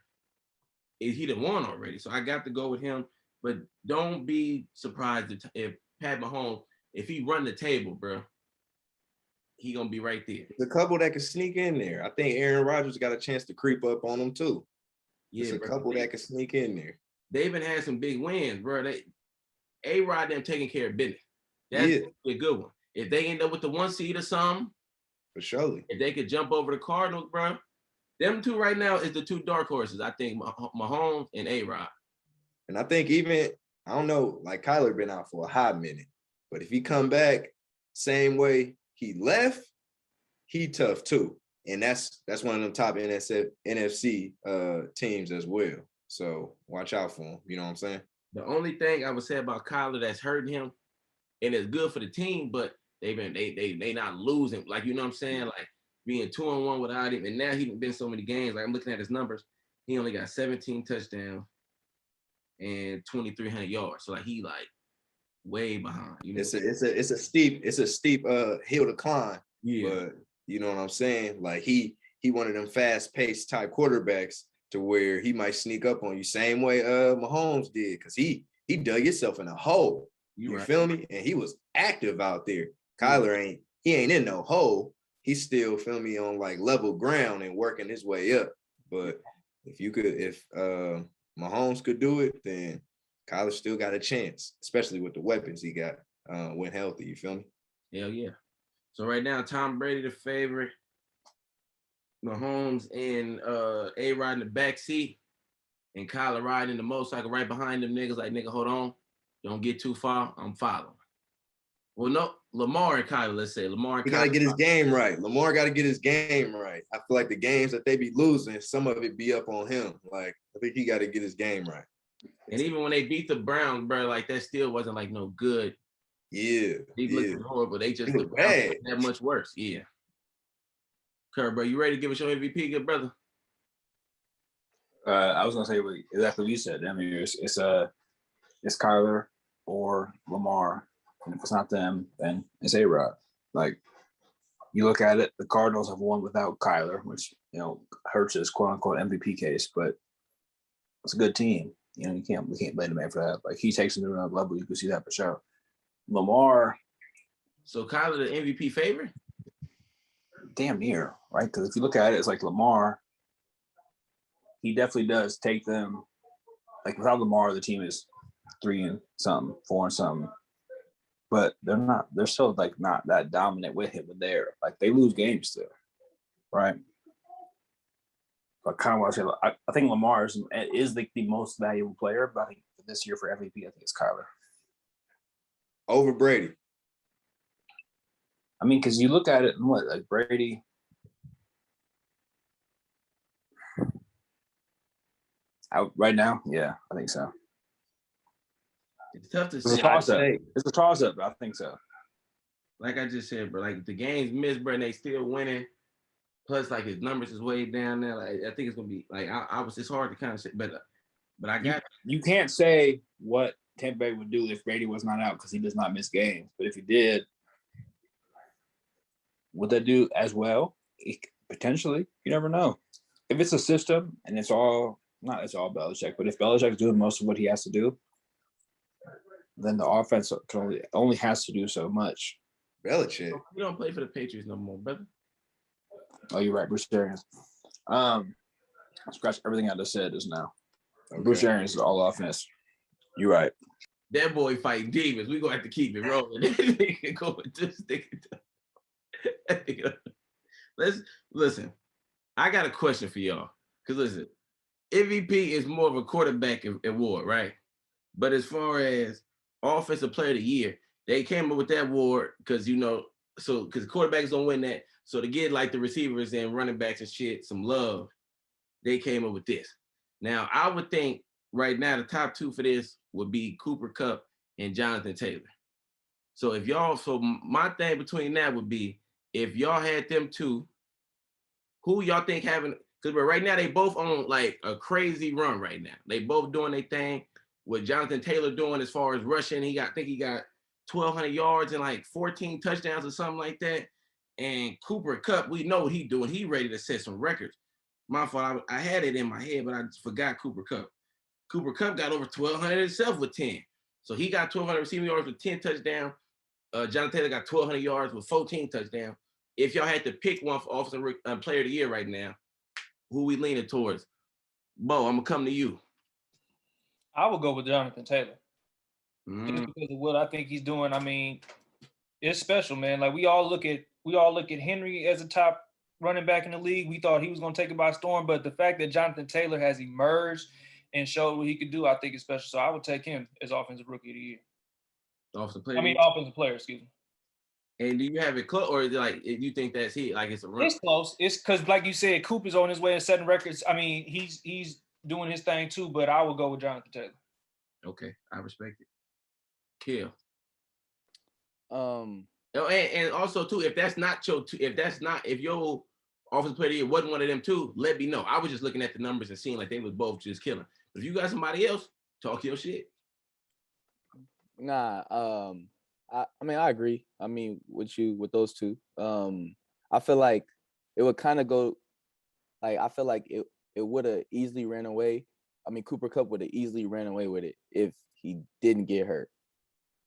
S1: He done won already. So I got to go with him. But don't be surprised if Pat Mahomes, if he run the table, bro, he gonna be right there.
S3: The couple that can sneak in there. I think Aaron Rodgers got a chance to creep up on him too. Yeah, there's a couple that can sneak in there.
S1: They've been had some big wins, bro. A-Rod them taking care of business. That's a good one. If they end up with the 1 seed or something,
S3: for surely.
S1: If they could jump over the Cardinals, bro, them two right now is the two dark horses. I think Mahomes and A-Rod.
S3: And I think even, I don't know, like Kyler been out for a hot minute, but if he come back same way he left, he tough too. And that's one of them top NFC teams as well. So watch out for him. You know what I'm saying?
S1: The only thing I would say about Kyler that's hurting him, and it's good for the team, but they not losing. Like, you know what I'm saying? Like being 2-1 without him. And now he's been so many games. Like I'm looking at his numbers. He only got 17 touchdowns and 2,300 yards. So like he like way behind. You know,
S3: it's a steep hill to climb.
S1: Yeah.
S3: But you know what I'm saying? Like he one of them fast-paced type quarterbacks to where he might sneak up on you, same way Mahomes did, because he dug himself in a hole. You
S1: right.
S3: Feel me? And he was active out there. Kyler ain't in no hole. He's still, feel me, on like level ground and working his way up. But if Mahomes could do it, then Kyler still got a chance, especially with the weapons he got when healthy. You feel me?
S1: Hell yeah. So right now, Tom Brady the favorite, Mahomes and A-Rod in the back seat, and Kyler riding in the motorcycle right behind them niggas. Like, nigga, hold on, don't get too far. I'm following. Well, no, Lamar and Kyler. Let's say Lamar and
S3: He
S1: Kyler.
S3: got to get his game right. Lamar got to get his game right. I feel like the games that they be losing, some of it be up on him. Like I think he got to get his game right.
S1: And even when they beat the Browns, bro, like that still wasn't like no good.
S3: Yeah,
S1: They looked horrible. They just looked
S3: bad.
S1: that much worse. Yeah. Kerr, bro, you ready to give us your MVP, good brother?
S5: I was gonna say exactly what you said. I mean, it's Kyler or Lamar, and if it's not them, then it's A-Rod. Like you look at it, the Cardinals have won without Kyler, which hurts his quote unquote MVP case, but it's a good team. We can't blame the man for that. Like he takes them to another level. You can see that for sure. Lamar.
S1: So Kyler the MVP favorite?
S5: Damn near, right? Because if you look at it, it's like Lamar. He definitely does take them. Like without Lamar, the team is 3-something, 4-something. But they're still like not that dominant with him there. Like they lose games still, right? I kind of want to say I think Lamar is like the most valuable player, but I think this year for MVP, I think it's Kyler.
S3: Over Brady.
S5: I mean, because you look at it and like Brady. Right now, yeah, I think so.
S1: It's tough to
S5: say. It's a toss-up, but I think so.
S1: Like I just said, bro, like the game's missed, bro, and they still winning. Plus, like his numbers is way down there. Like I think it's gonna be like it's hard to kind of say, but I got
S5: you can't say what Tampa Bay would do if Brady was not out because he does not miss games. But if he did, would they do as well? Potentially, you never know. If it's a system and it's all Belichick, but if Belichick's doing most of what he has to do, then the offense only has to do so much.
S3: Belichick.
S1: You don't play for the Patriots no more, brother.
S5: Oh, you're right, Bruce Arians. Scratch everything I just said just now. Okay. Bruce Arians is all offense. You're right.
S1: That boy fighting demons. We gonna have to keep it rolling. Let's listen. I got a question for y'all. Cause listen, MVP is more of a quarterback award, right? But as far as offensive player of the year, they came up with that award because because quarterbacks don't win that. So to get like the receivers and running backs and shit some love, they came up with this. Now I would think right now the top two for this would be Cooper Kupp and Jonathan Taylor. So my thing between that would be if y'all had them two, who y'all think having? Because right now they both on like a crazy run right now. They both doing their thing. What Jonathan Taylor doing as far as rushing, I think he got 1,200 yards and like 14 touchdowns or something like that. And Cooper Kupp, we know what he's doing. He ready to set some records. My fault. I had it in my head, but I just forgot Cooper Kupp. Cooper Kupp got over 1,200 himself with 10. So he got 1,200 receiving yards with 10 touchdowns. Jonathan Taylor got 1,200 yards with 14 touchdowns. If y'all had to pick one for offensive player of the year right now, who we leaning towards? Bo, I'm gonna come to you.
S2: I would go with Jonathan Taylor. Just because of what I think he's doing. I mean, it's special, man. Like we all look at we all look at Henry as a top running back in the league. We thought he was going to take it by storm, but the fact that Jonathan Taylor has emerged and showed what he could do, I think is special. So I would take him as offensive rookie of the year.
S1: Offensive player.
S2: Offensive player, excuse me.
S1: And do you have it close, or is it like if you think that's he? Like it's a run?
S2: It's close. It's because, like you said, Coop is on his way to setting records. I mean, he's doing his thing too, but I would go with Jonathan Taylor.
S1: Okay, I respect it. Kill. And also too, if your offensive player of the year wasn't one of them two, let me know. I was just looking at the numbers and seeing like they was both just killing. But if you got somebody else, talk your shit.
S4: Nah, I mean, I agree. I mean, with those two. I feel like it would kind of go, like, I feel like it would have easily ran away. I mean, Cooper Kupp would have easily ran away with it if he didn't get hurt.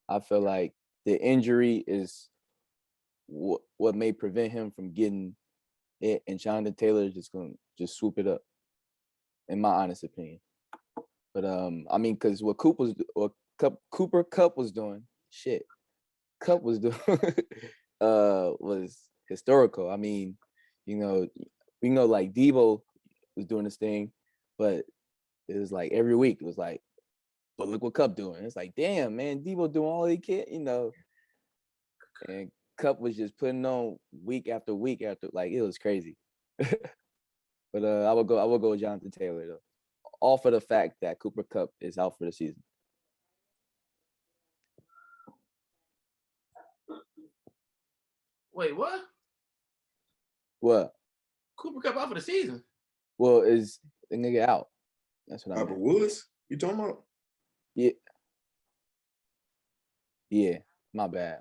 S4: I feel like the injury is what may prevent him from getting it, and Jonathan Taylor is just going to just swoop it up, in my honest opinion. But I mean, because what Cooper Kupp was doing, Kupp was doing was historical. I mean, we know like Debo was doing this thing, but it was like every week it was like, but look what Kupp doing. It's like, damn, man, Debo doing all he can, and Kupp was just putting on week after week after, like, it was crazy. But I would go with Jonathan Taylor though, all for the fact that Cooper Kupp is out for the season.
S1: Wait, what?
S4: What?
S1: Cooper Kupp out for the season?
S4: Well, is the nigga out? That's what I mean.
S3: Robert Woods? You talking about?
S4: Yeah. My bad.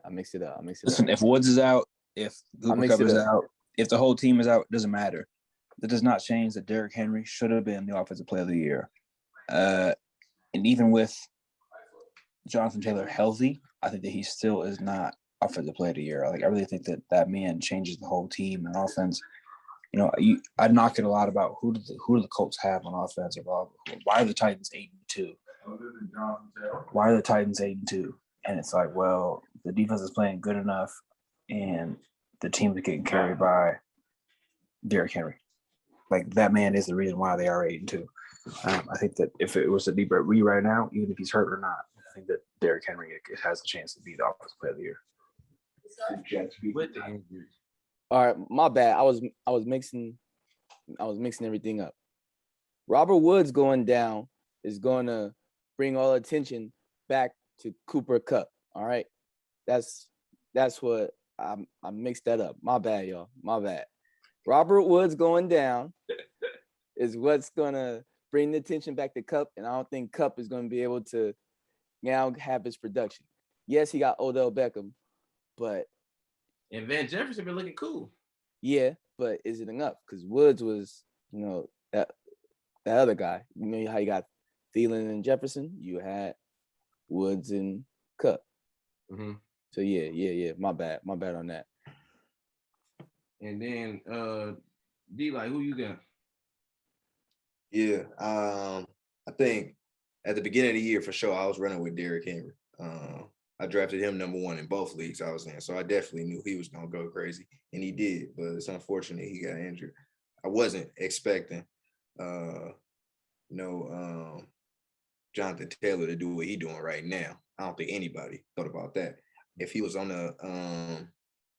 S4: I mixed it up.
S5: Listen, if Woods is out, if Cooper Kupp is out, if the whole team is out, it doesn't matter. That does not change that Derrick Henry should have been the offensive player of the year. And even with Jonathan Taylor healthy, I think that he still is not offensive player of the year. Like, I really think that man changes the whole team and offense. I knock it a lot about who do the Colts have on offense, or why are the Titans 8-2? Why are the Titans 8-2? And it's like, well, the defense is playing good enough, and the team is getting carried by Derrick Henry. Like, that man is the reason why they are 8-2. I think that if it was a deep read right now, even if he's hurt or not, I think that Derrick Henry has a chance to be the offensive player of the year.
S1: With the injuries.
S4: All right, my bad. I was mixing everything up. Robert Woods going down is going to bring all attention back to Cooper Kupp. All right, that's what I mixed that up. My bad, y'all. My bad. Robert Woods going down is what's going to bring the attention back to Kupp, and I don't think Kupp is going to be able to now have his production. Yes, he got Odell Beckham, but
S1: and Van Jefferson been looking cool.
S4: Yeah, but is it enough? Because Woods was, that other guy. You know how you got Thielen and Jefferson? You had Woods and Kupp.
S1: Mm-hmm.
S4: So yeah. My bad on that.
S1: And then D, like, who you got?
S3: Yeah, I think at the beginning of the year, for sure, I was running with Derrick Henry. I drafted him number 1 in both leagues I was in, so I definitely knew he was going to go crazy, and he did, but it's unfortunate he got injured. I wasn't expecting, Jonathan Taylor to do what he's doing right now. I don't think anybody thought about that. If he was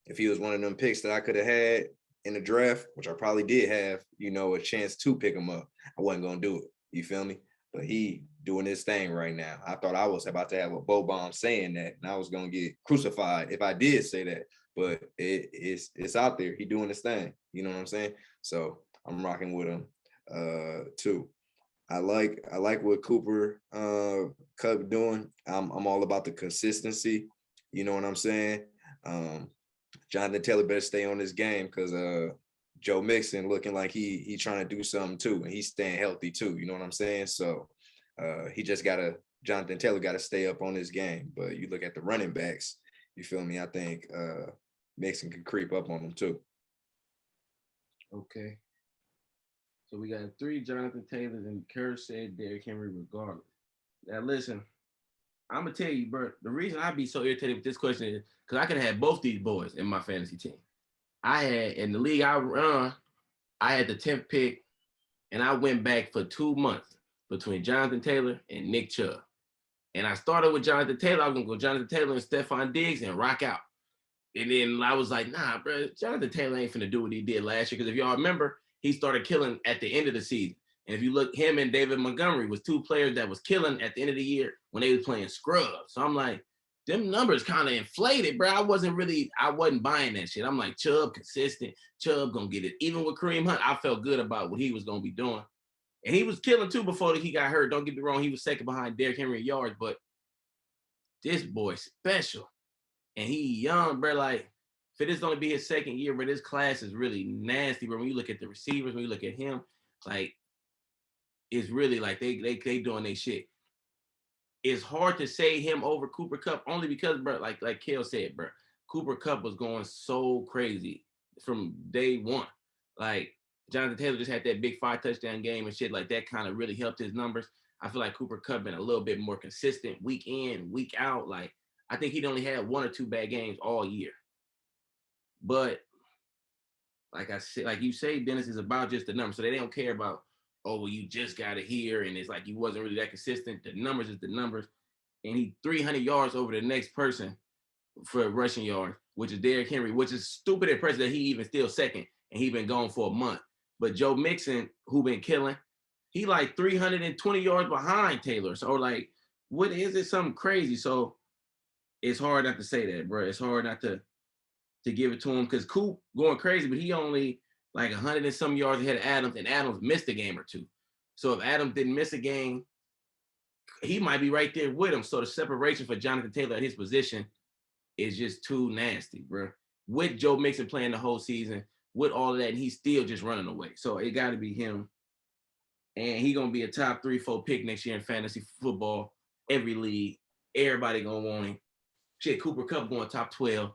S3: if he was one of them picks that I could have had in the draft, which I probably did have, a chance to pick him up, I wasn't going to do it. You feel me? But he doing his thing right now. I thought I was about to have a bow bomb saying that, and I was going to get crucified if I did say that. But it's out there. He doing his thing. You know what I'm saying? So I'm rocking with him too. I like what Cooper Kupp doing. I'm all about the consistency. You know what I'm saying? Jonathan Taylor better stay on this game, because Joe Mixon looking like he trying to do something too, and he's staying healthy too. You know what I'm saying? So Jonathan Taylor got to stay up on his game. But you look at the running backs, you feel me? I think Mixon can creep up on them too.
S1: Okay. So we got 3 Jonathan Taylors, and Kerr said Derrick Henry regardless. Now listen, I'm gonna tell you, bro. The reason I be so irritated with this question is because I could have had both these boys in my fantasy team. I had in the league I run, I had the 10th pick, and I went back for 2 months between Jonathan Taylor and Nick Chubb. And I started with Jonathan Taylor. I was gonna go Jonathan Taylor and Stephon Diggs and rock out. And then I was like, nah, bro, Jonathan Taylor ain't finna do what he did last year. Because if y'all remember, he started killing at the end of the season. And if you look, him and David Montgomery was two players that was killing at the end of the year when they was playing scrubs. So I'm like, them numbers kind of inflated, bro. I wasn't buying that shit. I'm like, Chubb consistent. Chubb gonna get it. Even with Kareem Hunt, I felt good about what he was gonna be doing. And he was killing too before he got hurt. Don't get me wrong, he was second behind Derrick Henry in yards, but this boy special. And he young, bro. Like, for this only be his second year, but this class is really nasty. But when you look at the receivers, when you look at him, like, it's really like they doing their shit. It's hard to say him over Cooper Kupp only because, bro, like Kale said, bro, Cooper Kupp was going so crazy from day one. Like, Jonathan Taylor just had that big 5 touchdown game and shit like that kind of really helped his numbers. I feel like Cooper Kupp been a little bit more consistent week in, week out. Like, I think he'd only had 1 or 2 bad games all year. But like I said, like you say, Dennis, is about just the numbers. So they don't care about, oh, well, you just got it here. And it's like you wasn't really that consistent. The numbers is the numbers. And he 300 yards over the next person for rushing yards, which is Derrick Henry, which is stupid impressive that he even still second. And he been gone for a month. But Joe Mixon, who been killing, he like 320 yards behind Taylor. So like, what is it? Something crazy. So it's hard not to say that, bro. It's hard not to give it to him because Coop going crazy, but he only like 100 and some yards ahead of Adams, and Adams missed a game or two. So if Adams didn't miss a game, he might be right there with him. So the separation for Jonathan Taylor at his position is just too nasty, bro. With Joe Mixon playing the whole season, with all of that, and he's still just running away. So it got to be him. And he going to be a top 3-4 pick next year in fantasy football, every league. Everybody going to want him. Shit, Cooper Kupp going top 12.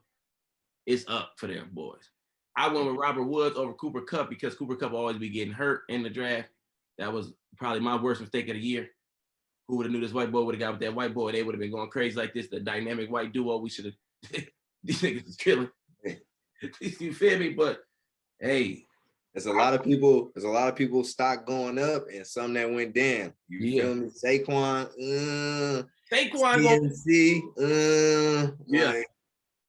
S1: It's up for them boys. I went with Robert Woods over Cooper Kupp because Cooper Kupp always be getting hurt in the draft. That was probably my worst mistake of the year. Who would have knew this white boy would have got with that white boy? They would have been going crazy like this. The dynamic white duo, we should have. These niggas is killing. You feel me? But hey,
S3: there's a lot of people stock going up and some that went down. You feel me? Saquon, CNC, like,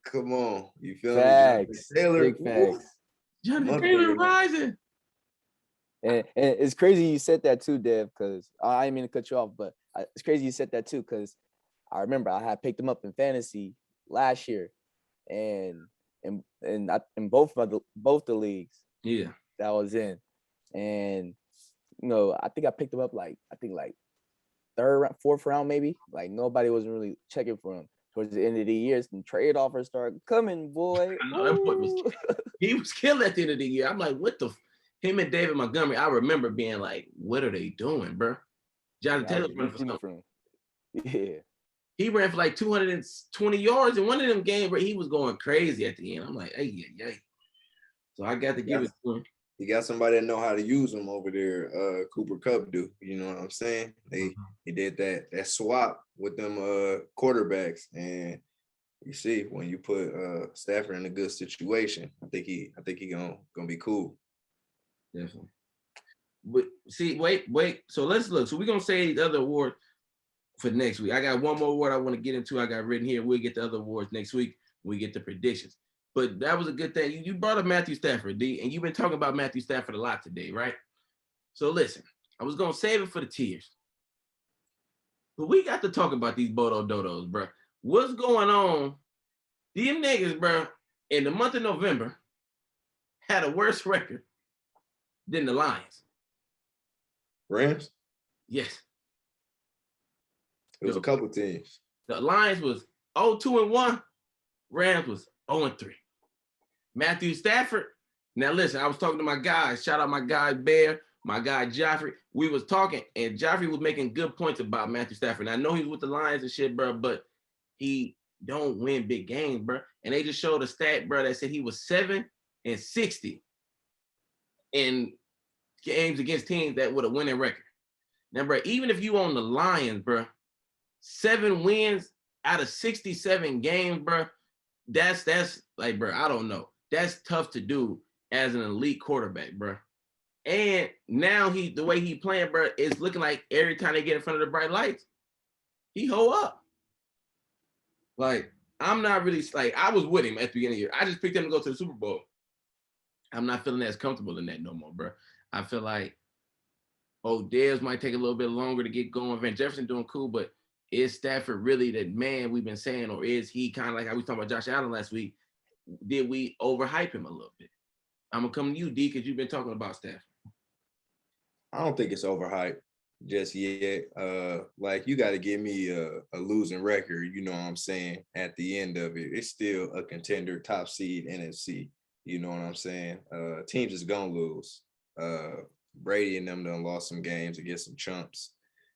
S3: come on. You feel
S4: facts.
S3: me? Taylor,
S4: big facts.
S1: Jonathan Taylor rising.
S4: And it's crazy you said that too, Dev, because I didn't mean to cut you off, but it's crazy you said that too, because I remember I had picked him up in fantasy last year, and in both the leagues,
S1: yeah,
S4: that I was in, and you know, I think I picked him up like third round, fourth round maybe. Like nobody wasn't really checking for him. Towards the end of the year, some trade offers started coming, boy.
S1: I know that boy was killing at the end of the year. I'm like, what the? Him and David Montgomery, I remember being like, what are they doing, bro? Jonathan Taylor running for something.
S4: Yeah.
S1: He ran for like 220 yards in one of them games where he was going crazy at the end. I'm like, hey. So I got to give it to him.
S3: He got somebody that know how to use him over there. Cooper Kupp do. You know what I'm saying? He did that swap with them quarterbacks, and you see when you put Stafford in a good situation, I think he gonna be cool.
S1: Definitely. But see, wait. So let's look. So we're gonna say the other award for next week. I got one more award I want to get into. I got written here. We'll get the other awards next week when we get the predictions. But that was a good thing. You brought up Matthew Stafford, D, and you've been talking about Matthew Stafford a lot today, right? So listen, I was gonna save it for the tears. But we got to talk about these Bodo Dodos, bro. What's going on? Them niggas, bro, in the month of November had a worse record than the Lions.
S3: Rams?
S1: Yes.
S3: It was a couple teams.
S1: The Lions was 0-2-1. Rams was 0-3. Matthew Stafford. Now listen, I was talking to my guys. Shout out my guy Bear, my guy Joffrey. We was talking, and Joffrey was making good points about Matthew Stafford. And I know he's with the Lions and shit, bro, but he don't win big games, bro. And they just showed a stat, bro, that said he was 7-60 in games against teams that with a winning record. Now, bro, even if you own the Lions, bro, 7 wins out of 67 games, bro. That's like, bro, I don't know. That's tough to do as an elite quarterback, bro. And now the way he playing, bro, is looking like every time they get in front of the bright lights, he hoe up. Like, I'm not really, like, I was with him at the beginning of the year. I just picked him to go to the Super Bowl. I'm not feeling as comfortable in that no more, bro. I feel like Dez might take a little bit longer to get going. Van Jefferson doing cool, but is Stafford really the man we've been saying, or is he kind of like how we was talking about Josh Allen last week? Did we overhype him a little bit? I'm gonna come to you, D, because you've been talking about Stafford.
S3: I don't think it's overhyped just yet. Like, you got to give me a losing record, you know what I'm saying? At the end of it, it's still a contender, top seed NFC. You know what I'm saying? Teams is gonna lose. Brady and them done lost some games against some chumps.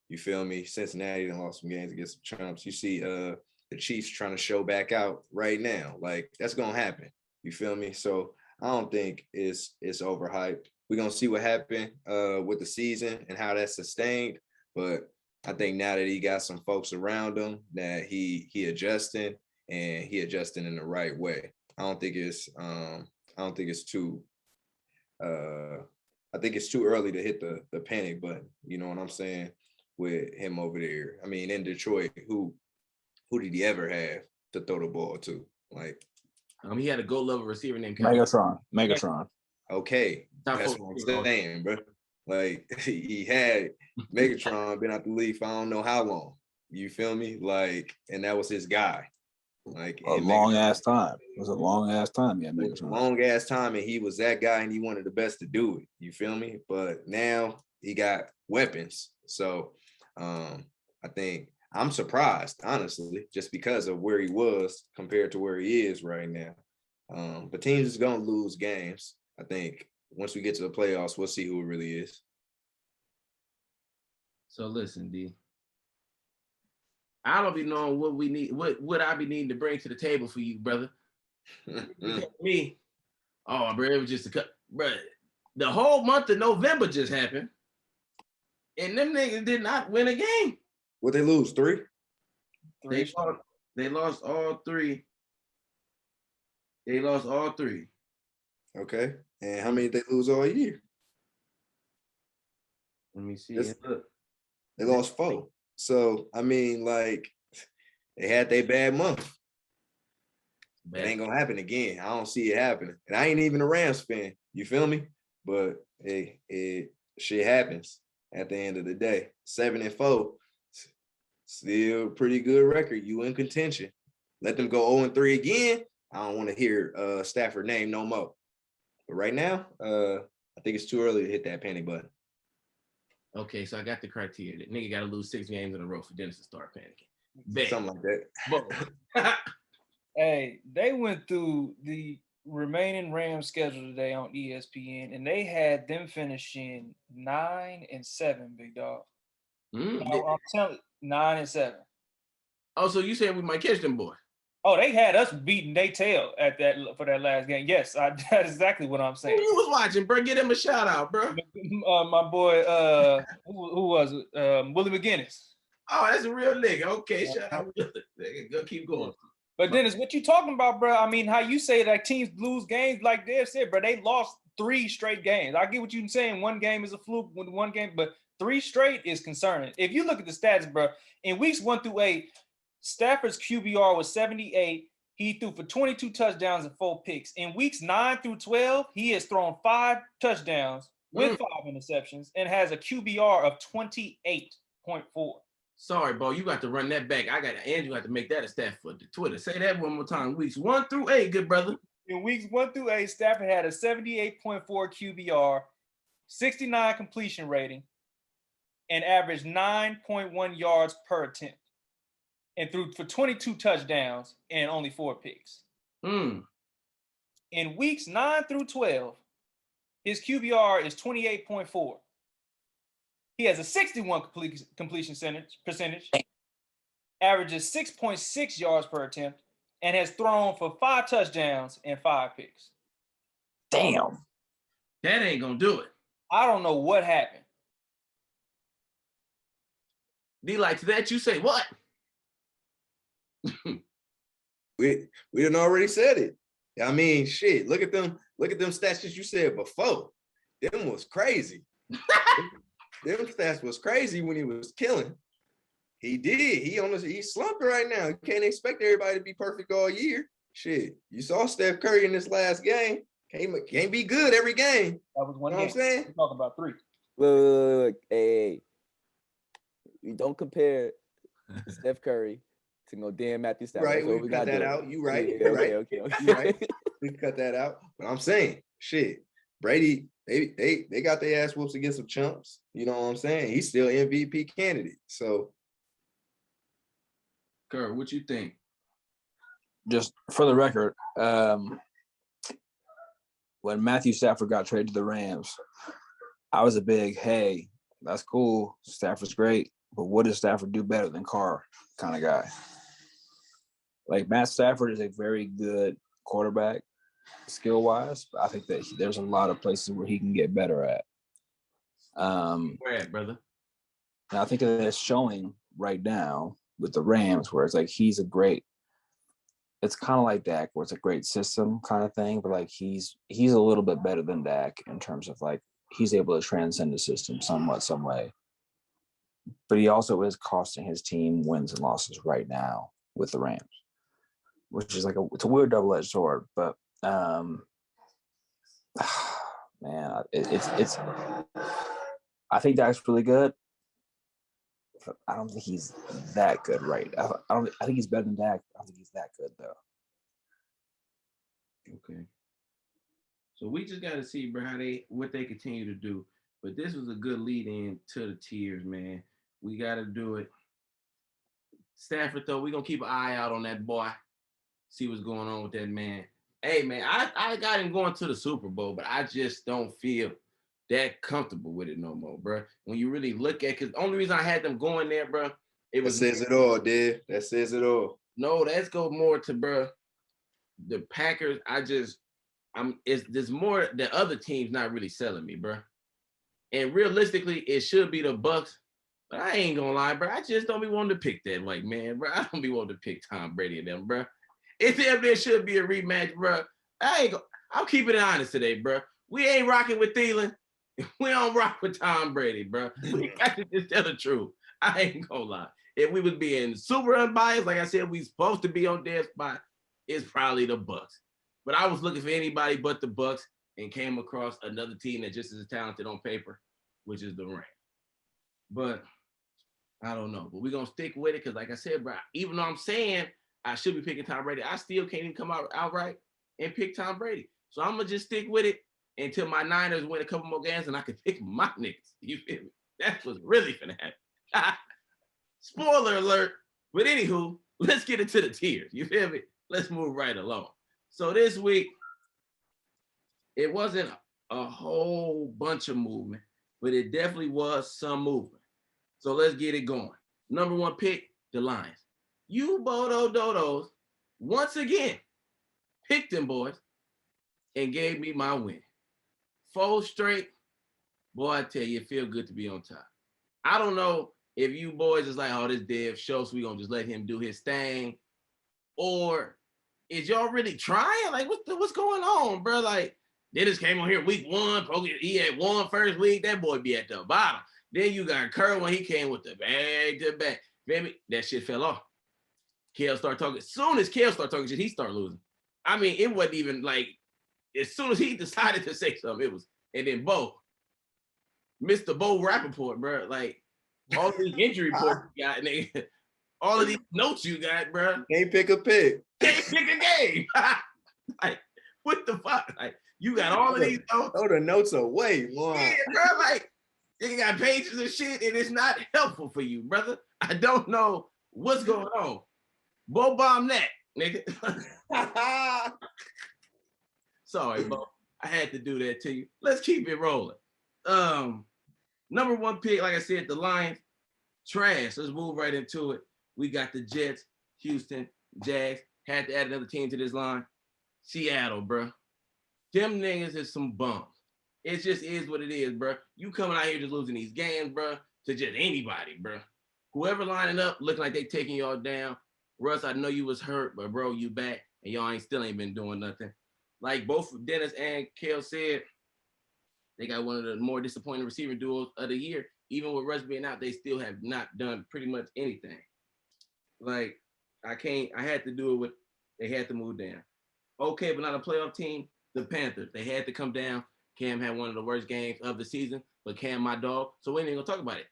S3: You feel me? Cincinnati done lost some games against some chumps. You see the Chiefs trying to show back out right now. Like, that's gonna happen. You feel me? So I don't think it's overhyped. We're gonna see what happened with the season and how that's sustained. But I think now that he got some folks around him, that he adjusting, and he adjusting in the right way. I think it's too early to hit the panic button. You know what I'm saying? With him over there. I mean, in Detroit, who did he ever have to throw the ball to? Like,
S1: he had a goal level receiver named
S6: Megatron.
S3: Okay, that's what I'm saying, bro. Like, he had Megatron been out the league for I don't know how long. You feel me? Like, and that was his guy. Like,
S6: a long ass time. It was a long ass time. Yeah, Megatron.
S3: Long ass time, and he was that guy, and he wanted the best to do it. You feel me? But now he got weapons. So I think I'm surprised, honestly, just because of where he was compared to where he is right now. But teams is gonna lose games. I think once we get to the playoffs, we'll see who it really is.
S1: So listen, D. I don't be knowing what we need, what I be needing to bring to the table for you, brother. Me, bro, it was just bro. The whole month of November just happened, and them niggas did not win a game.
S3: What they lose? 3?
S1: They lost all 3. They lost all 3.
S3: Okay, and how many did they lose all year?
S1: Let me see.
S3: They lost 4. So, I mean, like, they had their bad month. It ain't gonna happen again. I don't see it happening. And I ain't even a Rams fan. You feel me? But it shit happens at the end of the day. 7-4, still pretty good record. You in contention. Let them go 0-3 again. I don't want to hear Stafford name no more. But right now, I think it's too early to hit that panic button.
S1: Okay, so I got the criteria. The nigga got to lose 6 games in a row for Dennis to start panicking.
S3: Something like
S1: that.
S2: Hey, they went through the remaining Rams schedule today on ESPN, and they had them finishing 9-7, big dog. I'm telling you, 9-7.
S1: Oh, so you said we might catch them, boy?
S2: Oh, they had us beating their tail for that last game. Yes, that's exactly what I'm saying.
S1: Who you was watching, bro? Get him a shout out, bro.
S2: My boy, who was it? Willie McGinnis.
S1: Oh, that's a real nigga. Okay, shout out. Go keep going.
S2: But Dennis, what you talking about, bro? I mean, how you say that teams lose games like Dave said, bro? They lost 3 straight games. I get what you're saying. One game is a fluke with one game, but 3 straight is concerning. If you look at the stats, bro, in weeks 1 through 8, Stafford's QBR was 78. He threw for 22 touchdowns and 4 picks. In weeks 9 through 12, he has thrown 5 touchdowns with 5 interceptions and has a QBR of 28.4.
S1: Sorry, bro. You got to run that back. Andrew got to make that a stat for the Twitter. Say that one more time. Weeks 1 through 8, good brother.
S2: In weeks 1 through 8, Stafford had a 78.4 QBR, 69 completion rating, and averaged 9.1 yards per attempt, and threw for 22 touchdowns and only 4 picks. In weeks 9 through 12, his QBR is 28.4. He has a 61 completion percentage, averages 6.6 yards per attempt, and has thrown for 5 touchdowns and 5 picks.
S6: Damn.
S1: That ain't gonna do it.
S2: I don't know what happened.
S1: D, like to that, you say what?
S3: We done already said it. I mean, shit. Look at them stats that you said before. Them was crazy. them stats was crazy when he was killing. He did. He's slumping right now. You can't expect everybody to be perfect all year. Shit. You saw Steph Curry in this last game. Can't be good every game.
S2: That was one
S3: You know
S2: game.
S3: what I'm saying?
S2: We're talking about 3.
S4: Look. Hey. You don't compare Steph Curry to no damn Matthew Stafford.
S3: Right, we cut that out. You right. Yeah, right.
S4: Okay.
S3: You right. We cut that out. But I'm saying, shit, Brady, they got their ass whoops against some chumps. You know what I'm saying? He's still MVP candidate. So,
S1: Kurt, what you think?
S6: Just for the record, when Matthew Stafford got traded to the Rams, I was a big, hey, that's cool. Stafford's great. But what does Stafford do better than Carr kind of guy? Like, Matt Stafford is a very good quarterback skill-wise, but I think that there's a lot of places where he can get better at.
S1: Where at, brother?
S6: And I think that it's showing right now with the Rams, where it's like it's kind of like Dak, where it's a great system kind of thing, but like he's a little bit better than Dak in terms of like he's able to transcend the system somewhat, some way. But he also is costing his team wins and losses right now with the Rams, which is like it's a weird double-edged sword. But man, it's. I think Dak's really good. But I don't think he's that good, right? I think he's better than Dak. I don't think he's that good though.
S1: Okay. So we just got to see, bro, what they continue to do. But this was a good lead in to the tiers, man. We got to do it. Stafford, though, we're going to keep an eye out on that boy. See what's going on with that man. Hey, man, I got him going to the Super Bowl, but I just don't feel that comfortable with it no more, bro. When you really look at, because the only reason I had them going there, bro,
S3: that says it all, dude. That says it all.
S1: No, let's go more to, bro, the Packers. There's more, the other teams not really selling me, bro. And realistically, it should be the Bucks. But I ain't gonna lie, bro. I just don't be wanting to pick that, like, man, bro. I don't be wanting to pick Tom Brady and them, bro. If there should be a rematch, bro, I'm keeping it honest today, bro. We ain't rocking with Thielen. We don't rock with Tom Brady, bro. We got to just tell the truth. I ain't gonna lie. If we was being super unbiased, like I said, we supposed to be on their spot, it's probably the Bucks. But I was looking for anybody but the Bucks and came across another team that just as talented on paper, which is the Rams. But I don't know. But we're going to stick with it because, like I said, bro, even though I'm saying I should be picking Tom Brady, I still can't even come out outright and pick Tom Brady. So I'm going to just stick with it until my Niners win a couple more games and I can pick my niggas. You feel me? That's what's really going to happen. Spoiler alert. But anywho, let's get into the tiers. You feel me? Let's move right along. So this week, it wasn't a whole bunch of movement, but it definitely was some movement. So let's get it going. Number 1 pick, the Lions. You Bodo Dodos, once again, picked them boys and gave me my win. 4 straight. Boy, I tell you, it feels good to be on top. I don't know if you boys is like, oh, this Dev show, so we going to just let him do his thing. Or is y'all really trying? Like, what's going on, bro? Like, they just came on here week 1. He had won first week. That boy be at the bottom. Then you got Kerr when he came with the bag to back. Baby, that shit fell off. Kale started talking. As soon as Kale started talking shit, he started losing. I mean, it wasn't even like, as soon as he decided to say something, it was, and then Mr. Bo Rappaport, bro, like, all of these injury reports you got, and all of these notes you got, bro.
S3: Can't pick a pick.
S1: Can't pick a game. Like, what the fuck? Like, you got all of these notes.
S3: Oh, the notes are way long.
S1: Yeah, bro, like, you got pages of shit, and it's not helpful for you, brother. I don't know what's going on. Bo bomb that, nigga. Sorry, Bo. I had to do that to you. Let's keep it rolling. Number 1 pick, like I said, the Lions. Trash. Let's move right into it. We got the Jets, Houston, Jags. Had to add another team to this line. Seattle, bro. Them niggas is some bums. It just is what it is, bro. You coming out here just losing these games, bro, to just anybody, bro. Whoever lining up looking like they taking y'all down, Russ, I know you was hurt, but bro, you back, and y'all still ain't been doing nothing. Like both Dennis and Kale said, they got one of the more disappointing receiver duos of the year. Even with Russ being out, they still have not done pretty much anything. Like, I had to do it with, they had to move down. Okay, but not a playoff team, the Panthers. They had to come down. Cam had one of the worst games of the season, but Cam, my dog, so we ain't even gonna talk about it.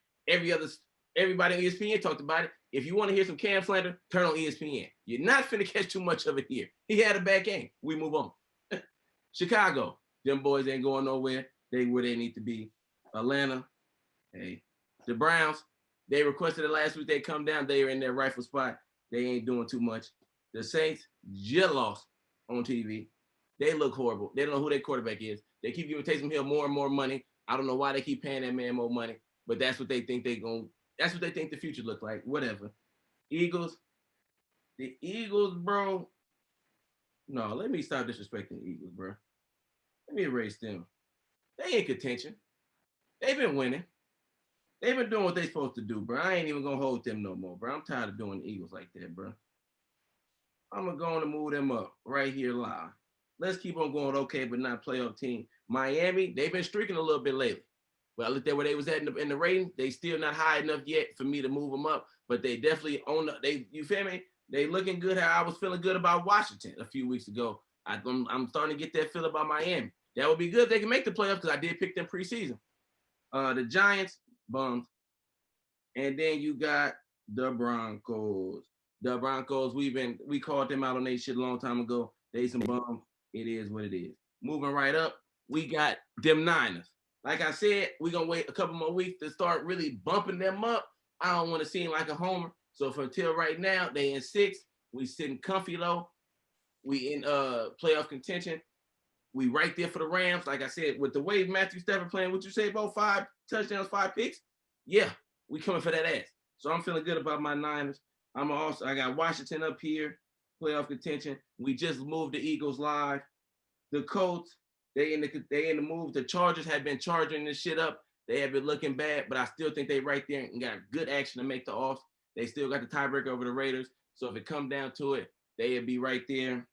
S1: Everybody on ESPN talked about it. If you want to hear some Cam slander, turn on ESPN. You're not finna catch too much of it here. He had a bad game. We move on. Chicago, them boys ain't going nowhere. They where they need to be. Atlanta, hey, the Browns, they requested it last week. They come down. They are in their rightful spot. They ain't doing too much. The Saints just lost on TV. They look horrible. They don't know who their quarterback is. They keep giving Taysom Hill more and more money. I don't know why they keep paying that man more money, but that's what they think that's what they think the future look like. Whatever. Eagles, the Eagles, bro. No, let me stop disrespecting the Eagles, bro. Let me erase them. They in contention. They've been winning. They've been doing what they supposed to do, bro. I ain't even gonna hold them no more, bro. I'm tired of doing the Eagles like that, bro. I'm gonna go on and move them up right here live. Let's keep on going, okay, but not playoff team. Miami, they've been streaking a little bit lately. But I looked at where they was at in the rating. They still not high enough yet for me to move them up, but they definitely you feel me? They looking good how I was feeling good about Washington a few weeks ago. I'm starting to get that feel about Miami. That would be good if they can make the playoffs because I did pick them preseason. The Giants, bums. And then you got the Broncos. The Broncos, we called them out on their shit a long time ago. They some bums. It is what it is. Moving right up, we got them Niners. Like I said, we're going to wait a couple more weeks to start really bumping them up. I don't want to seem like a homer. So for until right now, they in 6th. We sitting comfy low. We in playoff contention. We right there for the Rams. Like I said, with the way Matthew Stafford playing, what you say about 5 touchdowns, 5 picks? Yeah, we coming for that ass. So I'm feeling good about my Niners. I got Washington up here, playoff contention. We just moved the Eagles live. The Colts, they in the move. The Chargers have been charging this shit up. They have been looking bad, but I still think they right there and got good action to make the offs. They still got the tiebreaker over the Raiders. So if it come down to it, they'll be right there.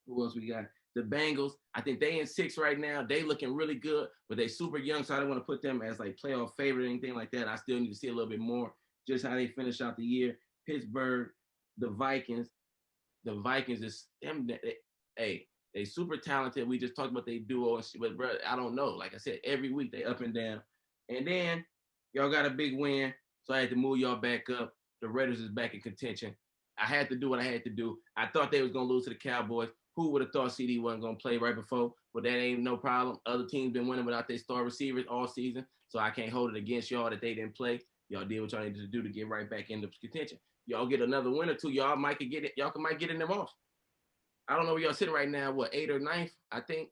S1: Who else we got? The Bengals, I think they in 6 right now. They looking really good, but they super young, so I don't want to put them as like playoff favorite or anything like that. I still need to see a little bit more just how they finish out the year. Pittsburgh, the Vikings. The Vikings is them. They super talented. We just talked about they duo and shit, but bro, I don't know. Like I said, every week they up and down. And then y'all got a big win, so I had to move y'all back up. The Raiders is back in contention. I had to do what I had to do. I thought they was gonna lose to the Cowboys. Who would have thought CD wasn't gonna play right before? But that ain't no problem. Other teams been winning without their star receivers all season, so I can't hold it against y'all that they didn't play. Y'all did what y'all needed to do to get right back into contention. Y'all get another win or two, y'all might get it. Y'all might get in them off. I don't know where y'all sitting right now. What, 8th or 9th? I think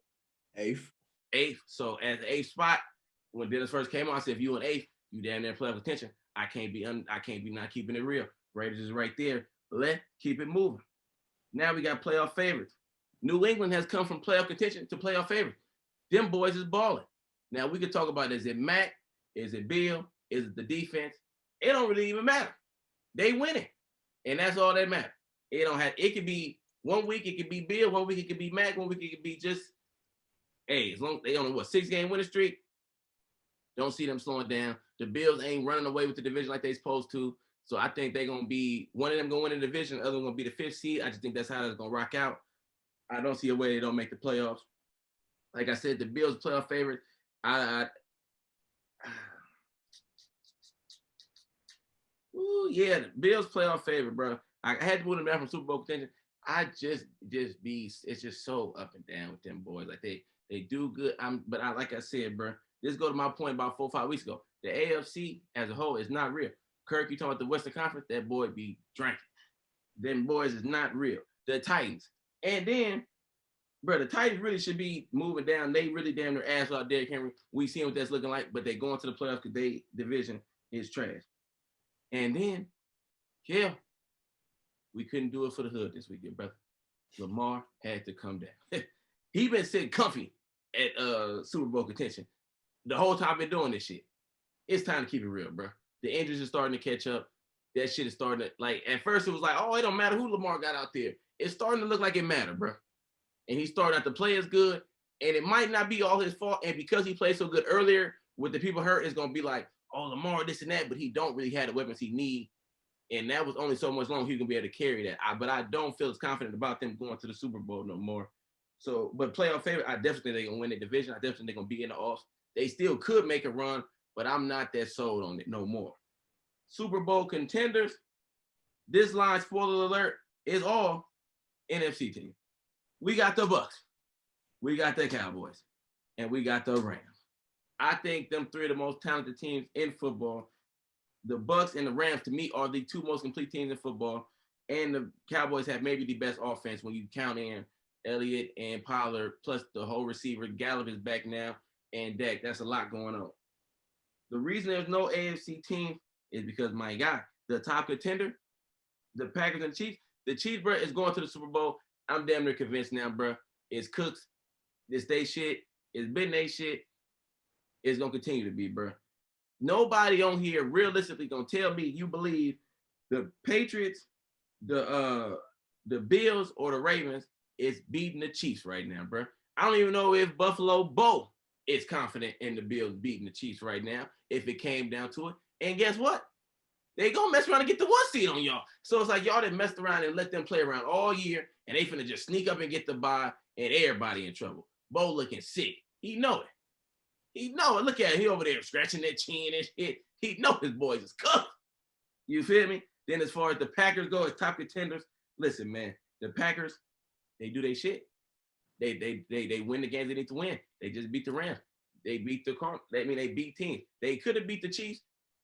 S1: 8th. So at the 8th spot, when Dennis first came on, I said if you in 8th, you damn near playoff contention. I can't be not keeping it real. Raiders is right there. Let's keep it moving. Now we got playoff favorites. New England has come from playoff contention to playoff favorites. Them boys is balling. Now we can talk about, is it Mac? Is it Bill? Is it the defense? It don't really even matter. They winning. And that's all that matters. It could be 1 week, it could be Bill, 1 week it could be Mac, 1 week it could be just, as long they on a 6-game winning streak, don't see them slowing down. The Bills ain't running away with the division like they supposed to. So I think they're gonna be one of them going to win the division, the other one gonna be the 5th seed. I just think that's how it's gonna rock out. I don't see a way they don't make the playoffs. Like I said, the Bills playoff favorite. The Bills playoff favorite, bro. I had to move them down from Super Bowl contention. It's just so up and down with them boys. Like they do good. Like I said, bro, this go to my point about 4 or 5 weeks ago. The AFC as a whole is not real. Kirk, you talking about the Western Conference? That boy be drinking. Them boys is not real. The Titans. And then, bro, the Titans really should be moving down. They really damn their ass out there. We see what that's looking like, but they going to the playoffs because their division is trash. And then, yeah, we couldn't do it for the hood this weekend, brother. Lamar had to come down. He been sitting comfy at Super Bowl contention the whole time I've been doing this shit. It's time to keep it real, bro. The injuries are starting to catch up. that shit is starting to, like, at first it was like, oh, it don't matter who Lamar got out there. It's starting to look like it mattered, bro. And he started out to play as good, and it might not be all his fault. And because he played so good earlier with the people hurt, it's going to be like, oh, Lamar, this and that, but he don't really have the weapons he need. And that was only so much long he can be able to carry that. But I don't feel as confident about them going to the Super Bowl no more. So, but playoff favorite, I definitely think they're going to win the division. I definitely think they're going to be in the offs. They still could make a run, but I'm not that sold on it no more. Super Bowl contenders, this line, spoiler alert, is all NFC teams. We got the Bucs, we got the Cowboys, and we got the Rams. I think them three are the most talented teams in football. The Bucs and the Rams, to me, are the two most complete teams in football. And the Cowboys have maybe the best offense when you count in Elliott and Pollard, plus the whole receiver. Gallup is back now, and Dak. That's a lot going on. The reason there's no AFC team is because, my God, the top contender, the Packers and Chiefs, the Chiefs, bro, is going to the Super Bowl. I'm damn near convinced now, bro. It's Cooks. It's they shit. It's been they shit. It's going to continue to be, bro. Nobody on here realistically going to tell me you believe the Patriots, the Bills, or the Ravens is beating the Chiefs right now, bro. I don't even know if Buffalo Bo is confident in the Bills beating the Chiefs right now if it came down to it. And guess what? They gonna mess around and get the 1 seed on y'all. So it's like y'all that messed around and let them play around all year, and they finna just sneak up and get the bye, and everybody in trouble. Bo looking sick. He know it. He know it. Look at him. He over there scratching that chin and shit. He know his boys is cooked. You feel me? Then as far as the Packers go as top contenders, listen, man, the Packers, they do their shit. They win the games they need to win. They just beat the Rams. They beat they beat teams. They could have beat the Chiefs.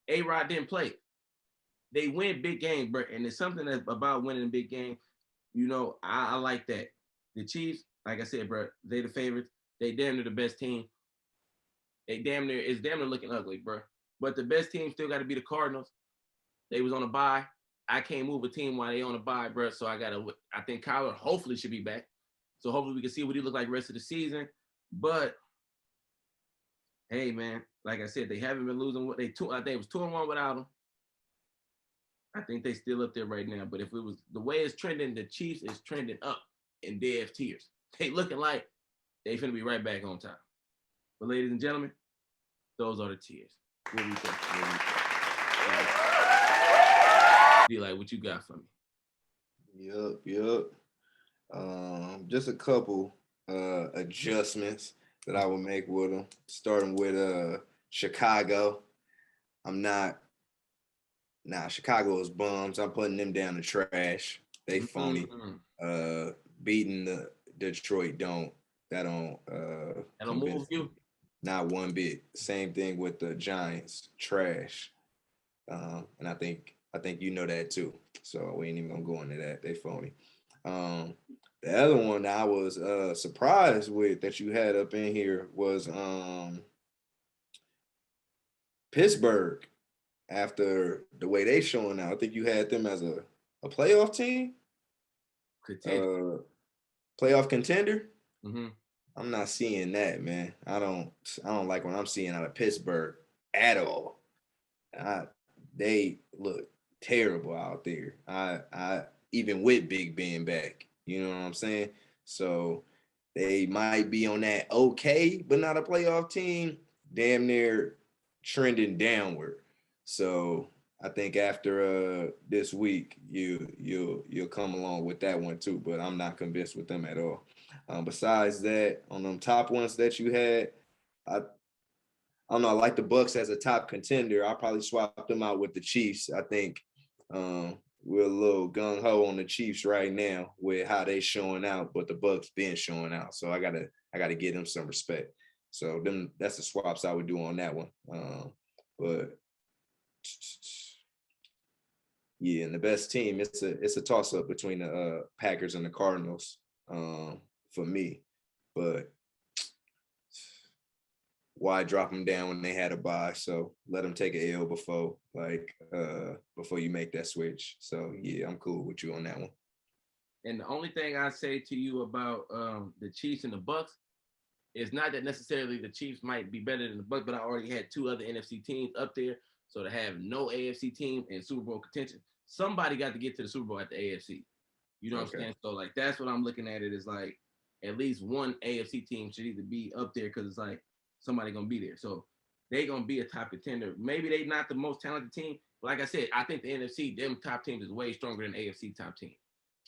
S1: A-Rod didn't play. They win big games, bro. And there's something that's about winning a big game. You know, I like that. The Chiefs, like I said, bro, they the favorites. They damn near the best team. It's damn near looking ugly, bro. But the best team still got to be the Cardinals. They was on a bye. I can't move a team while they on a bye, bro. So I think Kyler hopefully should be back. So hopefully we can see what he look like the rest of the season. But hey, man, like I said, they haven't been losing. I think it was 2-1 without him. I think they still up there right now. But if it was the way it's trending, the Chiefs is trending up in dead tiers. They looking like they finna be right back on top. But ladies and gentlemen, those are the tiers. What do you think? Be like, what you got for me?
S3: Yep. Just a couple adjustments that I would make with them. Starting with Chicago. Chicago is bums. I'm putting them down the trash. They phony. Beating the Detroit don't
S1: move you.
S3: Not one bit. Same thing with the Giants. Trash. And I think you know that too. So we ain't even gonna go into that. They phony. The other one I was surprised with that you had up in here was Pittsburgh. After the way they showing out, I think you had them as a playoff team. Playoff contender.
S1: Mm-hmm.
S3: I'm not seeing that, man. I don't like what I'm seeing out of Pittsburgh at all. They look terrible out there. I even with Big Ben back, you know what I'm saying? So they might be on that okay, but not a playoff team. Damn near trending downward. So I think after this week, you'll come along with that one too. But I'm not convinced with them at all. Besides that, on them top ones that you had, I don't know. I like the Bucs as a top contender. I'll probably swap them out with the Chiefs. I think we're a little gung ho on the Chiefs right now with how they showing out, but the Bucs been showing out. So I gotta give them some respect. So that's the swaps I would do on that one. But yeah, and the best team, it's a toss up between the Packers and the Cardinals for me. But why drop them down when they had a bye? So let them take an L before you make that switch. So yeah, I'm cool with you on that one.
S1: And the only thing I say to you about the Chiefs and the Bucs is not that necessarily the Chiefs might be better than the Bucs, but I already had two other NFC teams up there. So to have no AFC team in Super Bowl contention, somebody got to get to the Super Bowl at the AFC. You know what I'm saying? So like that's what I'm looking at. It is like at least one AFC team should either be up there because it's like somebody gonna be there. So they gonna be a top contender. Maybe they not the most talented team, but like I said, I think the NFC, them top teams is way stronger than the AFC top team.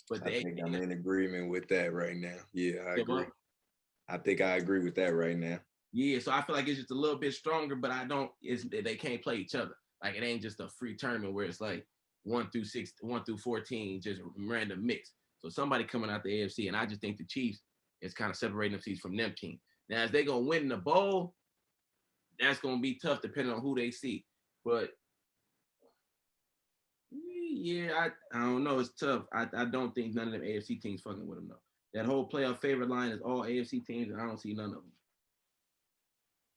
S1: But
S3: I think I'm in agreement with that right now. Yeah, I agree. I think I agree with that right now.
S1: Yeah, so I feel like it's just a little bit stronger, but they can't play each other. Like it ain't just a free tournament where it's like 1 through 14, just random mix. So somebody coming out the AFC, and I just think the Chiefs is kind of separating themselves from them teams. Now, as they gonna win the bowl, that's gonna be tough depending on who they see. But yeah, I don't know. It's tough. I don't think none of them AFC teams fucking with them though. That whole playoff favorite line is all AFC teams, and I don't see none of them.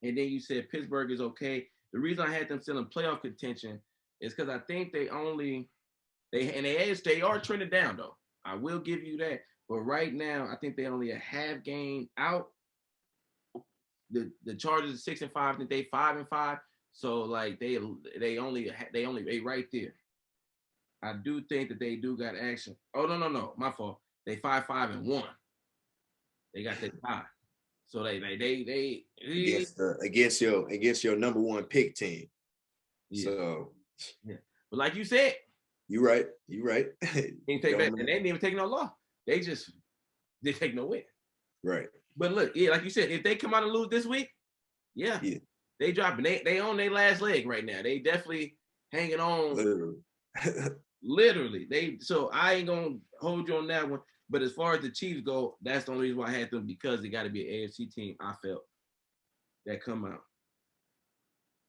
S1: And then you said Pittsburgh is okay. The reason I had them still in playoff contention is because I think they are trending down though. I will give you that. But right now, I think they only a half game out. The Chargers are 6-5. I think they 5-5. So like they right there. I do think that they do got action. Oh no, my fault. They 5-5-1. They got that tie. So they
S3: against your number one pick team. Yeah. So
S1: yeah. But like you said,
S3: you right.
S1: They didn't even take no loss. They take no win.
S3: Right.
S1: But look, yeah, like you said, if they come out and lose this week, yeah. They dropping. They on their last leg right now. They definitely hanging on. Literally. So I ain't gonna hold you on that one. But as far as the Chiefs go, that's the only reason why I had them, because they got to be an AFC team, I felt, that come out.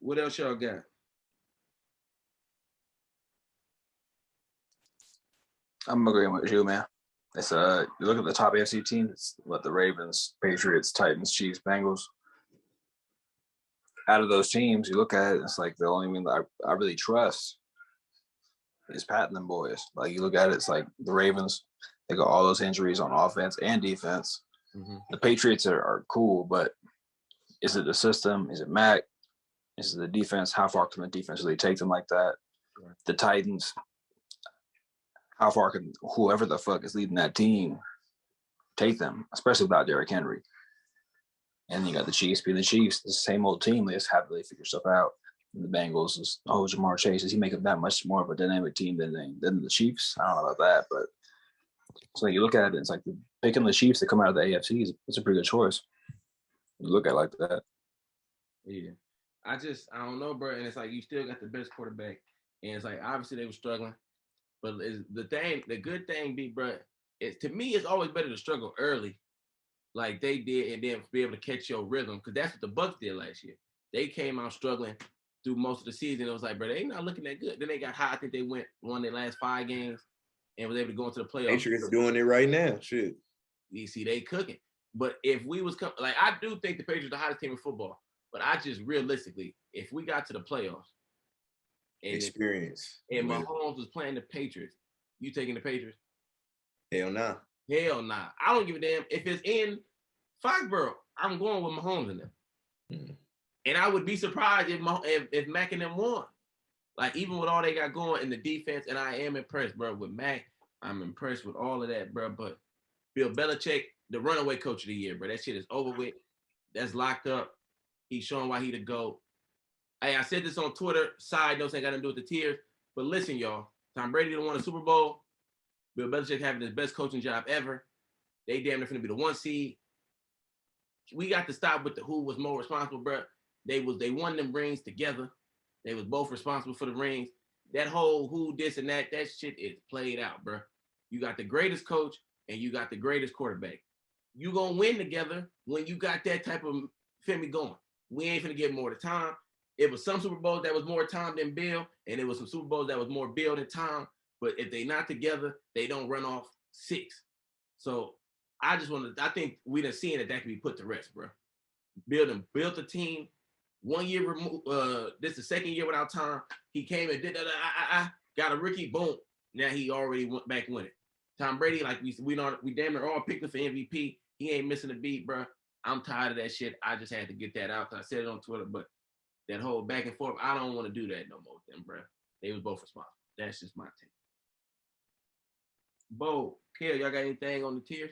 S1: What else y'all got?
S6: I'm agreeing with you, man. It's you look at the top AFC teams, it's what the Ravens, Patriots, Titans, Chiefs, Bengals. Out of those teams, you look at it, it's like the only one that I really trust is Pat and them boys. Like you look at it, it's like the Ravens, they got all those injuries on offense and defense. Mm-hmm. The Patriots are cool, but is it the system? Is it Mac? Is it the defense? How far can the defense really take them like that? Right. The Titans, how far can whoever the fuck is leading that team take them, especially without Derrick Henry? And you got the Chiefs being the Chiefs, the same old team. They just haven't really figured stuff out. And the Bengals is, Jamar Chase, does he make them that much more of a dynamic team than the Chiefs? I don't know about that, but so you look at it, it's like picking the Chiefs to come out of the AFC is a pretty good choice. You look at it like that.
S1: Yeah. I don't know, bro. And it's like you still got the best quarterback. And it's like obviously they were struggling. But the good thing, bro, is to me, it's always better to struggle early like they did and then be able to catch your rhythm, because that's what the Bucs did last year. They came out struggling through most of the season. It was like, bro, they not looking that good. Then they got hot. I think they won their last 5 games and was able to go into the playoffs.
S3: Patriots doing it right now. Shit.
S1: You see, they cooking. But if we was like, I do think the Patriots are the hottest team in football. But I just realistically, if we got to the playoffs and Mahomes was playing the Patriots, you taking the Patriots?
S3: Hell nah.
S1: Hell nah. I don't give a damn if it's in Foxborough. I'm going with Mahomes in them. Mm-hmm. And I would be surprised if Mac and them won. Like, even with all they got going in the defense, and I am impressed, bro, with Mac. I'm impressed with all of that, bro. But Bill Belichick, the runaway coach of the year, bro. That shit is over with. That's locked up. He's showing why he the GOAT. Hey, I said this on Twitter. Side notes ain't got nothing to do with the tears. But listen, y'all. Tom Brady done won a Super Bowl. Bill Belichick having his best coaching job ever. They damn near finna be the 1 seed. We got to stop with the who was more responsible, bro. They won them rings together. They was both responsible for the rings. That whole who this and that shit is played out, bro. You got the greatest coach and you got the greatest quarterback. You gonna win together when you got that type of family going. We ain't finna get more to time. It was some Super Bowls that was more Tom than Bill, and it was some Super Bowls that was more Bill than Tom. But if they not together, they don't run off 6. So I think we done seen that can be put to rest, bro. Built a team. 1 year removed. This is the second year without Tom. He came and did got a rookie. Boom. Now he already went back winning. Tom Brady, like we damn near all picked him for MVP. He ain't missing a beat, bro. I'm tired of that shit. I just had to get that out because I said it on Twitter. But that whole back and forth. I don't want to do that no more with them, bro. They was both responsible. That's just my take. Bo, Kill, y'all got anything on the tiers?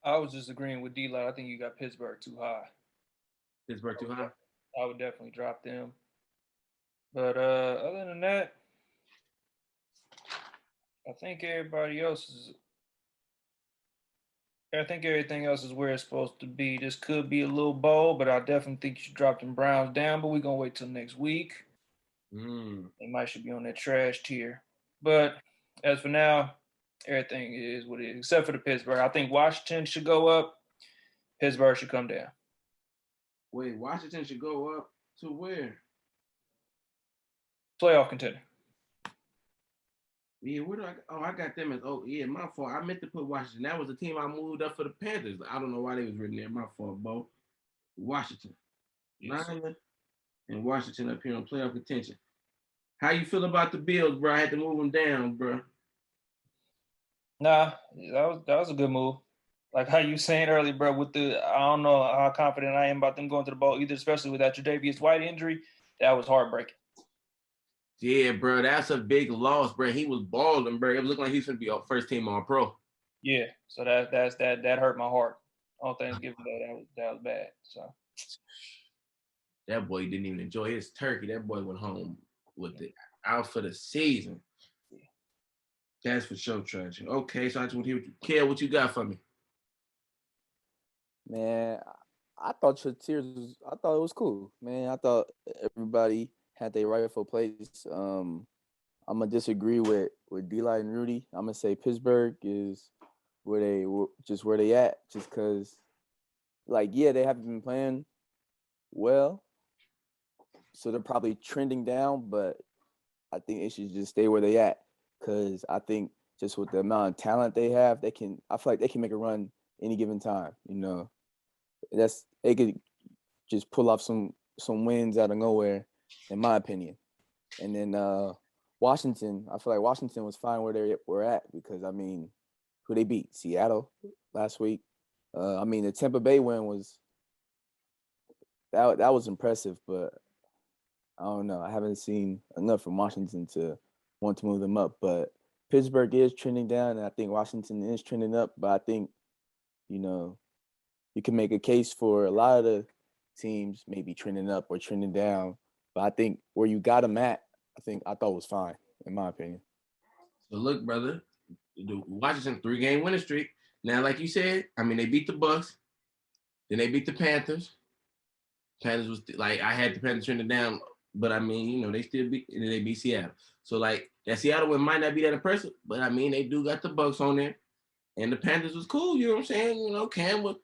S2: I was just agreeing with D-Lot. I think you got Pittsburgh too high.
S1: Pittsburgh too high?
S2: I would definitely drop them. But other than that, I think everything else is where it's supposed to be. This could be a little bold, but I definitely think you should drop them Browns down. But we're gonna wait till next week. They might should be on that trash tier. But as for now, everything is what it is, except for the Pittsburgh. I think Washington should go up. Pittsburgh should come down.
S1: Wait, Washington should go up to where?
S2: Playoff contender.
S1: Yeah, where do I got them as, my fault. I meant to put Washington. That was the team I moved up for the Panthers. I don't know why they was written there. My fault, Bo. Washington.
S2: Yes.
S1: Lions and Washington up here on playoff contention. How you feel about the Bills, bro? I had to move them down, bro.
S2: Nah, that was a good move. Like how you saying earlier, bro, I don't know how confident I am about them going to the ball either, especially with that Tre'Davious White injury. That was heartbreaking.
S1: Yeah, bro, that's a big loss, bro. He was balling, bro. It looked like he's gonna be a first team All Pro.
S2: Yeah, so that hurt my heart. On Thanksgiving Day, that was bad. So
S1: that boy didn't even enjoy his turkey. That boy went home with it out for the season. That's for sure tragic. Okay, so I just want to hear what you got for me.
S4: Man, I thought it was cool, man. I thought everybody had their rightful place. I'm gonna disagree with D-Light and Rudy. I'm gonna say Pittsburgh is where they at, just because, like, yeah, they haven't been playing well, so they're probably trending down. But I think it should just stay where they at, because I think just with the amount of talent they have, I feel like they can make a run any given time. You know, they could just pull off some wins out of nowhere, in my opinion. And then Washington, I feel like Washington was fine where they were at, because, I mean, who they beat? Seattle last week. The Tampa Bay win was that was impressive, but I don't know. I haven't seen enough from Washington to want to move them up. But Pittsburgh is trending down, and I think Washington is trending up. But I think, you can make a case for a lot of the teams maybe trending up or trending down. But I think where you got them at, I thought was fine, in my opinion.
S1: So look, brother, the Washington 3-game winning streak. Now, like you said, they beat the Bucks, then they beat the Panthers. Panthers was like, I had the Panthers trending down, but they still beat, and then they beat Seattle. So like that Seattle win might not be that impressive, but they do got the Bucks on there, and the Panthers was cool. You know what I'm saying? Cam was,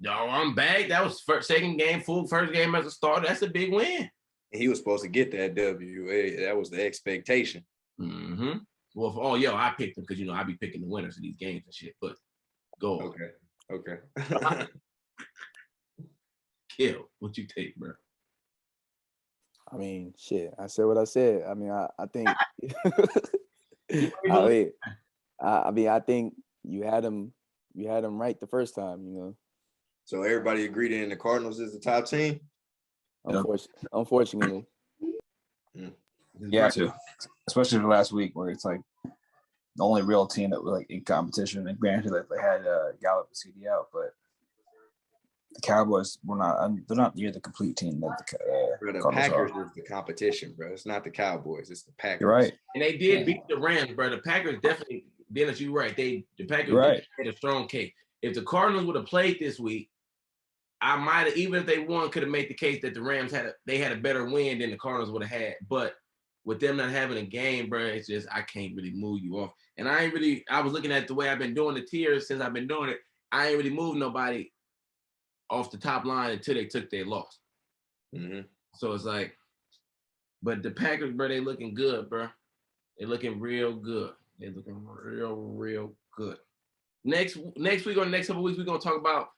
S1: I'm back. That was second game, first game as a starter. That's a big win.
S3: He was supposed to get that W. That was the expectation.
S1: Mm-hmm. Well, I picked them because I be picking the winners of these games and shit. But go on.
S3: Okay.
S1: Kill. What you take, bro?
S4: Shit. I said what I said. I think. I think you had them right the first time.
S3: So everybody agreed in the Cardinals is the top team.
S4: Unfortunately.
S5: Yeah, too. Especially the last week, where it's like the only real team that was like in competition. And granted that they had Gallup and CD out, but the Cowboys were not. They're not near the complete team that
S3: the Packers is the competition, bro. It's not the Cowboys. It's the Packers.
S5: You're right.
S1: And they did beat the Rams, bro. The Packers definitely. Dennis, you're right. The Packers had a strong case. If the Cardinals would have played this week, I might have, even if they won, could have made the case that the Rams had a better win than the Cardinals would have had. But with them not having a game, bro, it's just I can't really move you off. And I was looking at the way I've been doing the tiers since I've been doing it. I ain't really moved nobody off the top line until they took their loss.
S3: Mm-hmm.
S1: So it's like, but the Packers, bro, they looking good, bro. They looking real good. They looking real, real good. Next week or the next couple weeks, we're gonna talk about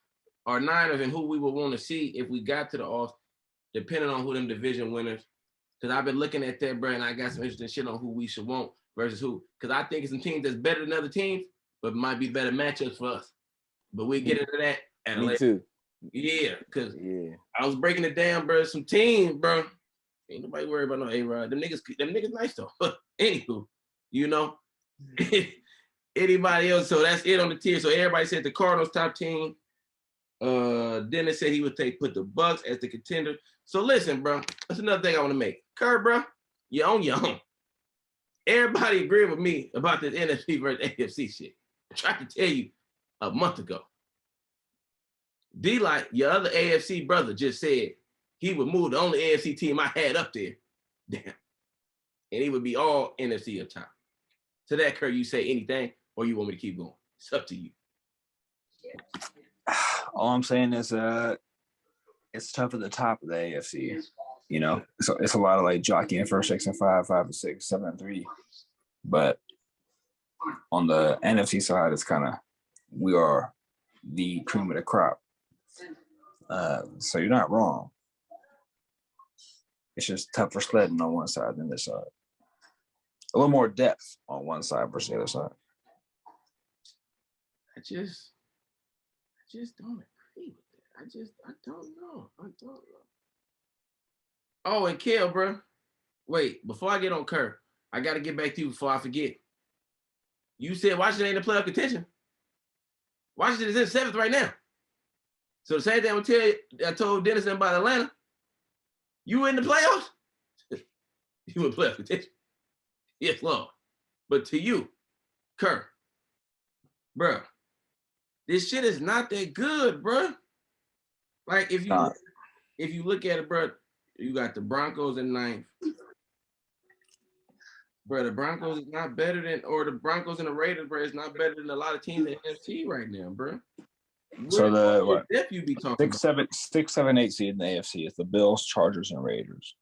S1: our Niners and who we would want to see if we got to the off, depending on who them division winners. Because I've been looking at that, bro, and I got some interesting shit on who we should want versus who. Because I think it's some teams that's better than other teams, but might be better matchups for us. But we get into that.
S4: Me too.
S1: Yeah, because
S4: Yeah.
S1: I was breaking it down, bro. Some teams, bro. Ain't nobody worried about no A-Rod. Them niggas nice though. Anywho, you know, anybody else. So that's it on the tier. So everybody said the Cardinals top team. Dennis said he would put the Bucks as the contender. So listen, bro. That's another thing I want to make. Kerr, bro, you on your own. Everybody agreed with me about this NFC versus AFC shit. I tried to tell you a month ago. D-Light, your other AFC brother, just said he would move the only AFC team I had up there. Damn. And he would be all NFC up top. To that, Kerr, you say anything or you want me to keep going? It's up to you.
S5: All I'm saying is it's tough at the top of the AFC. You know, so it's a lot of like jockeying for 6 and 5, 5 and 6, 7 and 3. But on the NFC side, it's kind of we are the cream of the crop. So you're not wrong. It's just tougher sledding on one side than this side. A little more depth on one side versus the other side.
S1: I just don't agree with that. I don't know. Oh, and Kel, bro. Wait, before I get on Kerr, I got to get back to you before I forget. You said Washington ain't in playoff contention. Washington is in 7th right now. So the same thing I told Dennis about Atlanta. You in the playoffs? You in playoff contention. Yes, Lord. But to you, Kerr, bro, this shit is not that good, bro. Like if you look at it, bro, you got the Broncos in 9th. Bro, the Broncos is not better than, or the Broncos and the Raiders, bro, is not better than a lot of teams in the NFC right now, bro.
S5: So the
S1: depth you be talking
S5: 6, 7, 8 seed in the AFC is the Bills, Chargers, and Raiders.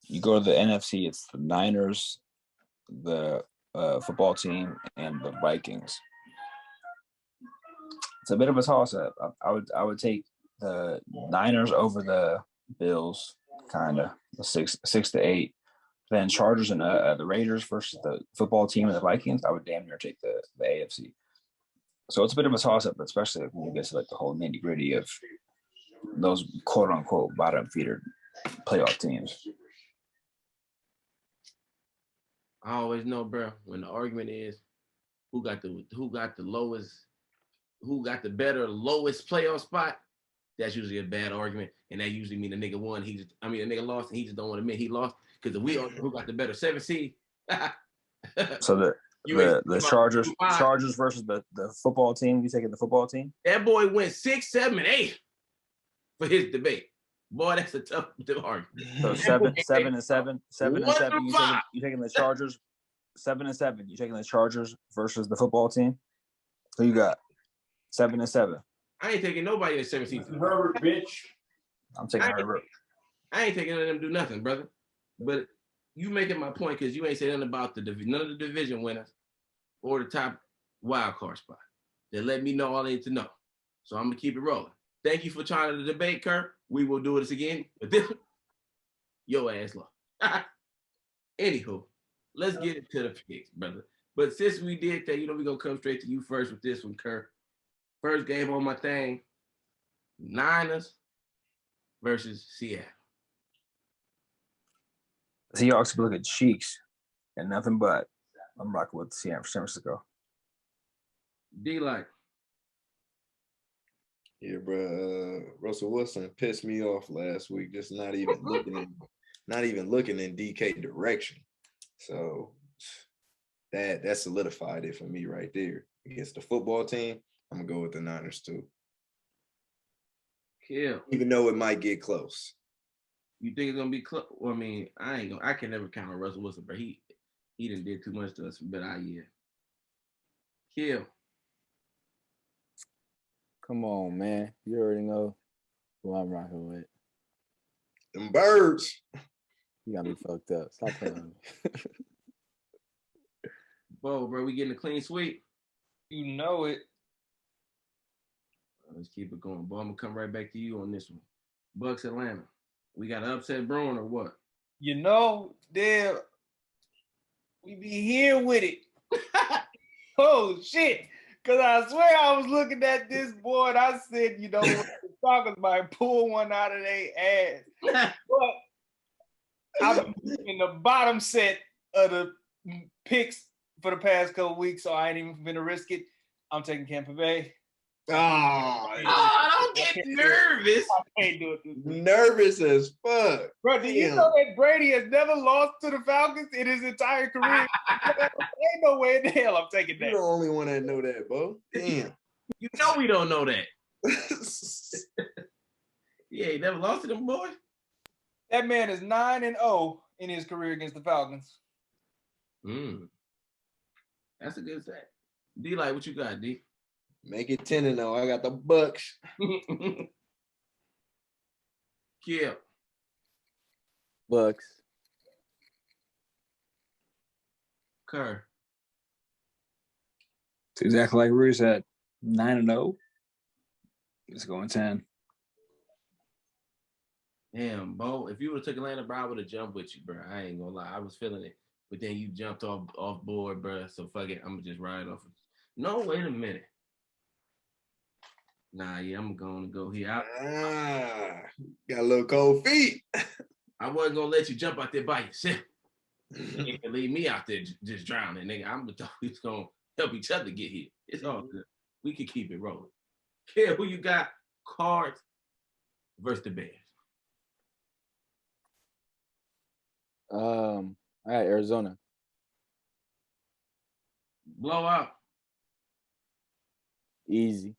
S5: You go to the NFC, it's the Niners, the football team, and the Vikings. It's a bit of a toss-up. I would take the Niners over the Bills, kind of 6 to 8. Then Chargers and the Raiders versus the football team and the Vikings. I would damn near take the AFC. So it's a bit of a toss-up, especially when you get to like the whole nitty-gritty of those quote-unquote bottom-feeder playoff teams.
S1: I always know, bro, when the argument is who got the better lowest playoff spot, that's usually a bad argument, and that usually mean the nigga won. A nigga lost, and he just don't want to admit he lost because if we argue who got the better 7 seed.
S5: So the Chargers versus the football team. You taking the football team?
S1: That boy went 6, 7, and 8 for his debate. Boy, that's a tough argument.
S5: So 7 and 7. You taking the Chargers? 7 and 7. You taking the Chargers versus the football team? Who you got? 7 and 7.
S1: I ain't taking nobody in 7 seed.
S6: Herbert, bitch.
S5: I'm taking Herbert.
S1: I ain't taking none of them do nothing, brother. But you making my point because you ain't saying nothing about none of the division winners or the top wild card spot. They let me know all I need to know. So I'm gonna keep it rolling. Thank you for trying to debate, Kurt. We will do this again. But this your ass lost. Anywho, let's get into the picks, brother. But since we did that, we're gonna come straight to you first with this one, Kurt. First game on my thing. Niners versus Seattle.
S5: Seahawks look at cheeks and nothing but. I'm rocking with San Francisco.
S1: D-Light.
S3: Yeah, bro. Russell Wilson pissed me off last week. Just not even looking in DK direction. So that solidified it for me right there. Against the football team, I'm gonna go with the Niners too.
S1: Yeah.
S3: Even though it might get close.
S1: You think it's gonna be close? Well, I mean, I can never count on Russell Wilson, but he didn't did too much to us, but Kill.
S4: Come on, man. You already know who I'm rocking with.
S3: Them birds.
S4: You got me fucked up. Stop playing with me.
S1: Bo, bro, we getting a clean sweep.
S2: You know it.
S1: Let's keep it going. Bo, I'm gonna come right back to you on this one. Bucks Atlanta. We got an upset brewing or what?
S2: You know, there we be here with it. Oh shit. Cause I swear I was looking at this board. I said, you know what, the Falcons might pull one out of their ass. But I'm in the bottom set of the picks for the past couple weeks, so I ain't even gonna risk it. I'm taking Tampa Bay.
S1: Don't get nervous.
S2: I can't do it this week.
S3: Nervous as fuck.
S2: Bro, do you know that Brady has never lost to the Falcons in his entire career? Ain't no way in the hell I'm taking that.
S3: You're the only one that know that, Bo. Damn.
S1: You know we don't know that. Yeah, he never lost to them boys.
S2: That man is 9-0 in his career against the Falcons.
S1: That's a good set. D, like, what you got, D?
S3: Make it 10-0. I got the Bucks.
S1: Yeah.
S4: Bucks.
S1: Kerr.
S6: It's exactly like Rudy said. 9-0. It's going 10.
S1: Damn, Bo, if you would have took Atlanta, bro, I would have jumped with you, bro. I ain't gonna lie. I was feeling it. But then you jumped off board, bro. So fuck it. I'm gonna just ride off. No, wait a minute. Nah, yeah, I'm gonna go here.
S3: Got a little cold feet.
S1: I wasn't gonna let you jump out there by yourself. You can leave me out there just drowning, nigga. I'm just gonna help each other get here. It's all good. We can keep it rolling. Care who you got? Cards versus the Bears.
S4: I got Arizona.
S1: Blowout.
S4: Easy.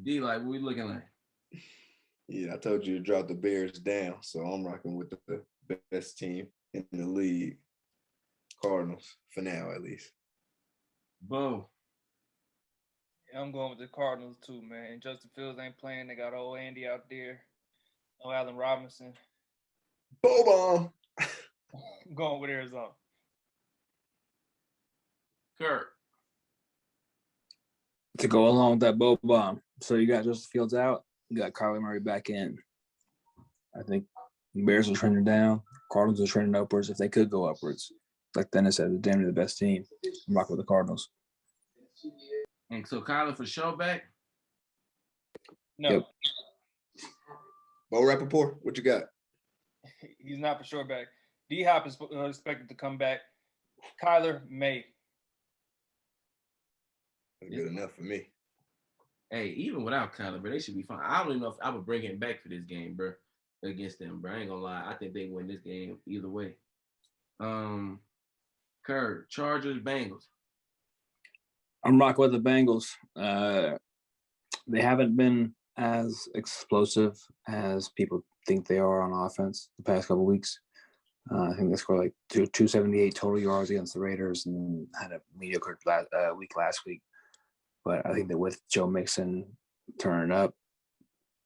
S1: D, like, what we looking like?
S3: Yeah, I told you to drop the Bears down, so I'm rocking with the best team in the league. Cardinals, for now at least.
S1: Bo.
S2: Yeah, I'm going with the Cardinals too, man. Justin Fields ain't playing. They got old Andy out there. No Allen Robinson.
S3: Bomb.
S2: I'm going with Arizona.
S1: Kurt.
S6: To go along with that Bo bomb. So you got Justin Fields out. You got Kyler Murray back in. I think the Bears are trending down. Cardinals are trending upwards. If they could go upwards, like Dennis said, they're damn near the best team. I'm rocking with the Cardinals.
S1: And so Kyler for sure back?
S2: No.
S6: Yep.
S3: Bo Rappaport, what you got?
S2: He's not for sure back. D-Hop is expected to come back. Kyler may.
S3: That's good enough for me.
S1: Hey, even without Kyler, bro, they should be fine. I don't even know if I would bring him back for this game, bro, against them, bro. I ain't gonna lie. I think they win this game either way. Kurt, Chargers, Bengals.
S6: I'm rocking with the Bengals. They haven't been as explosive as people think they are on offense the past couple of weeks. I think they scored like 278 total yards against the Raiders and had a mediocre week last week. But I think that with Joe Mixon turning up,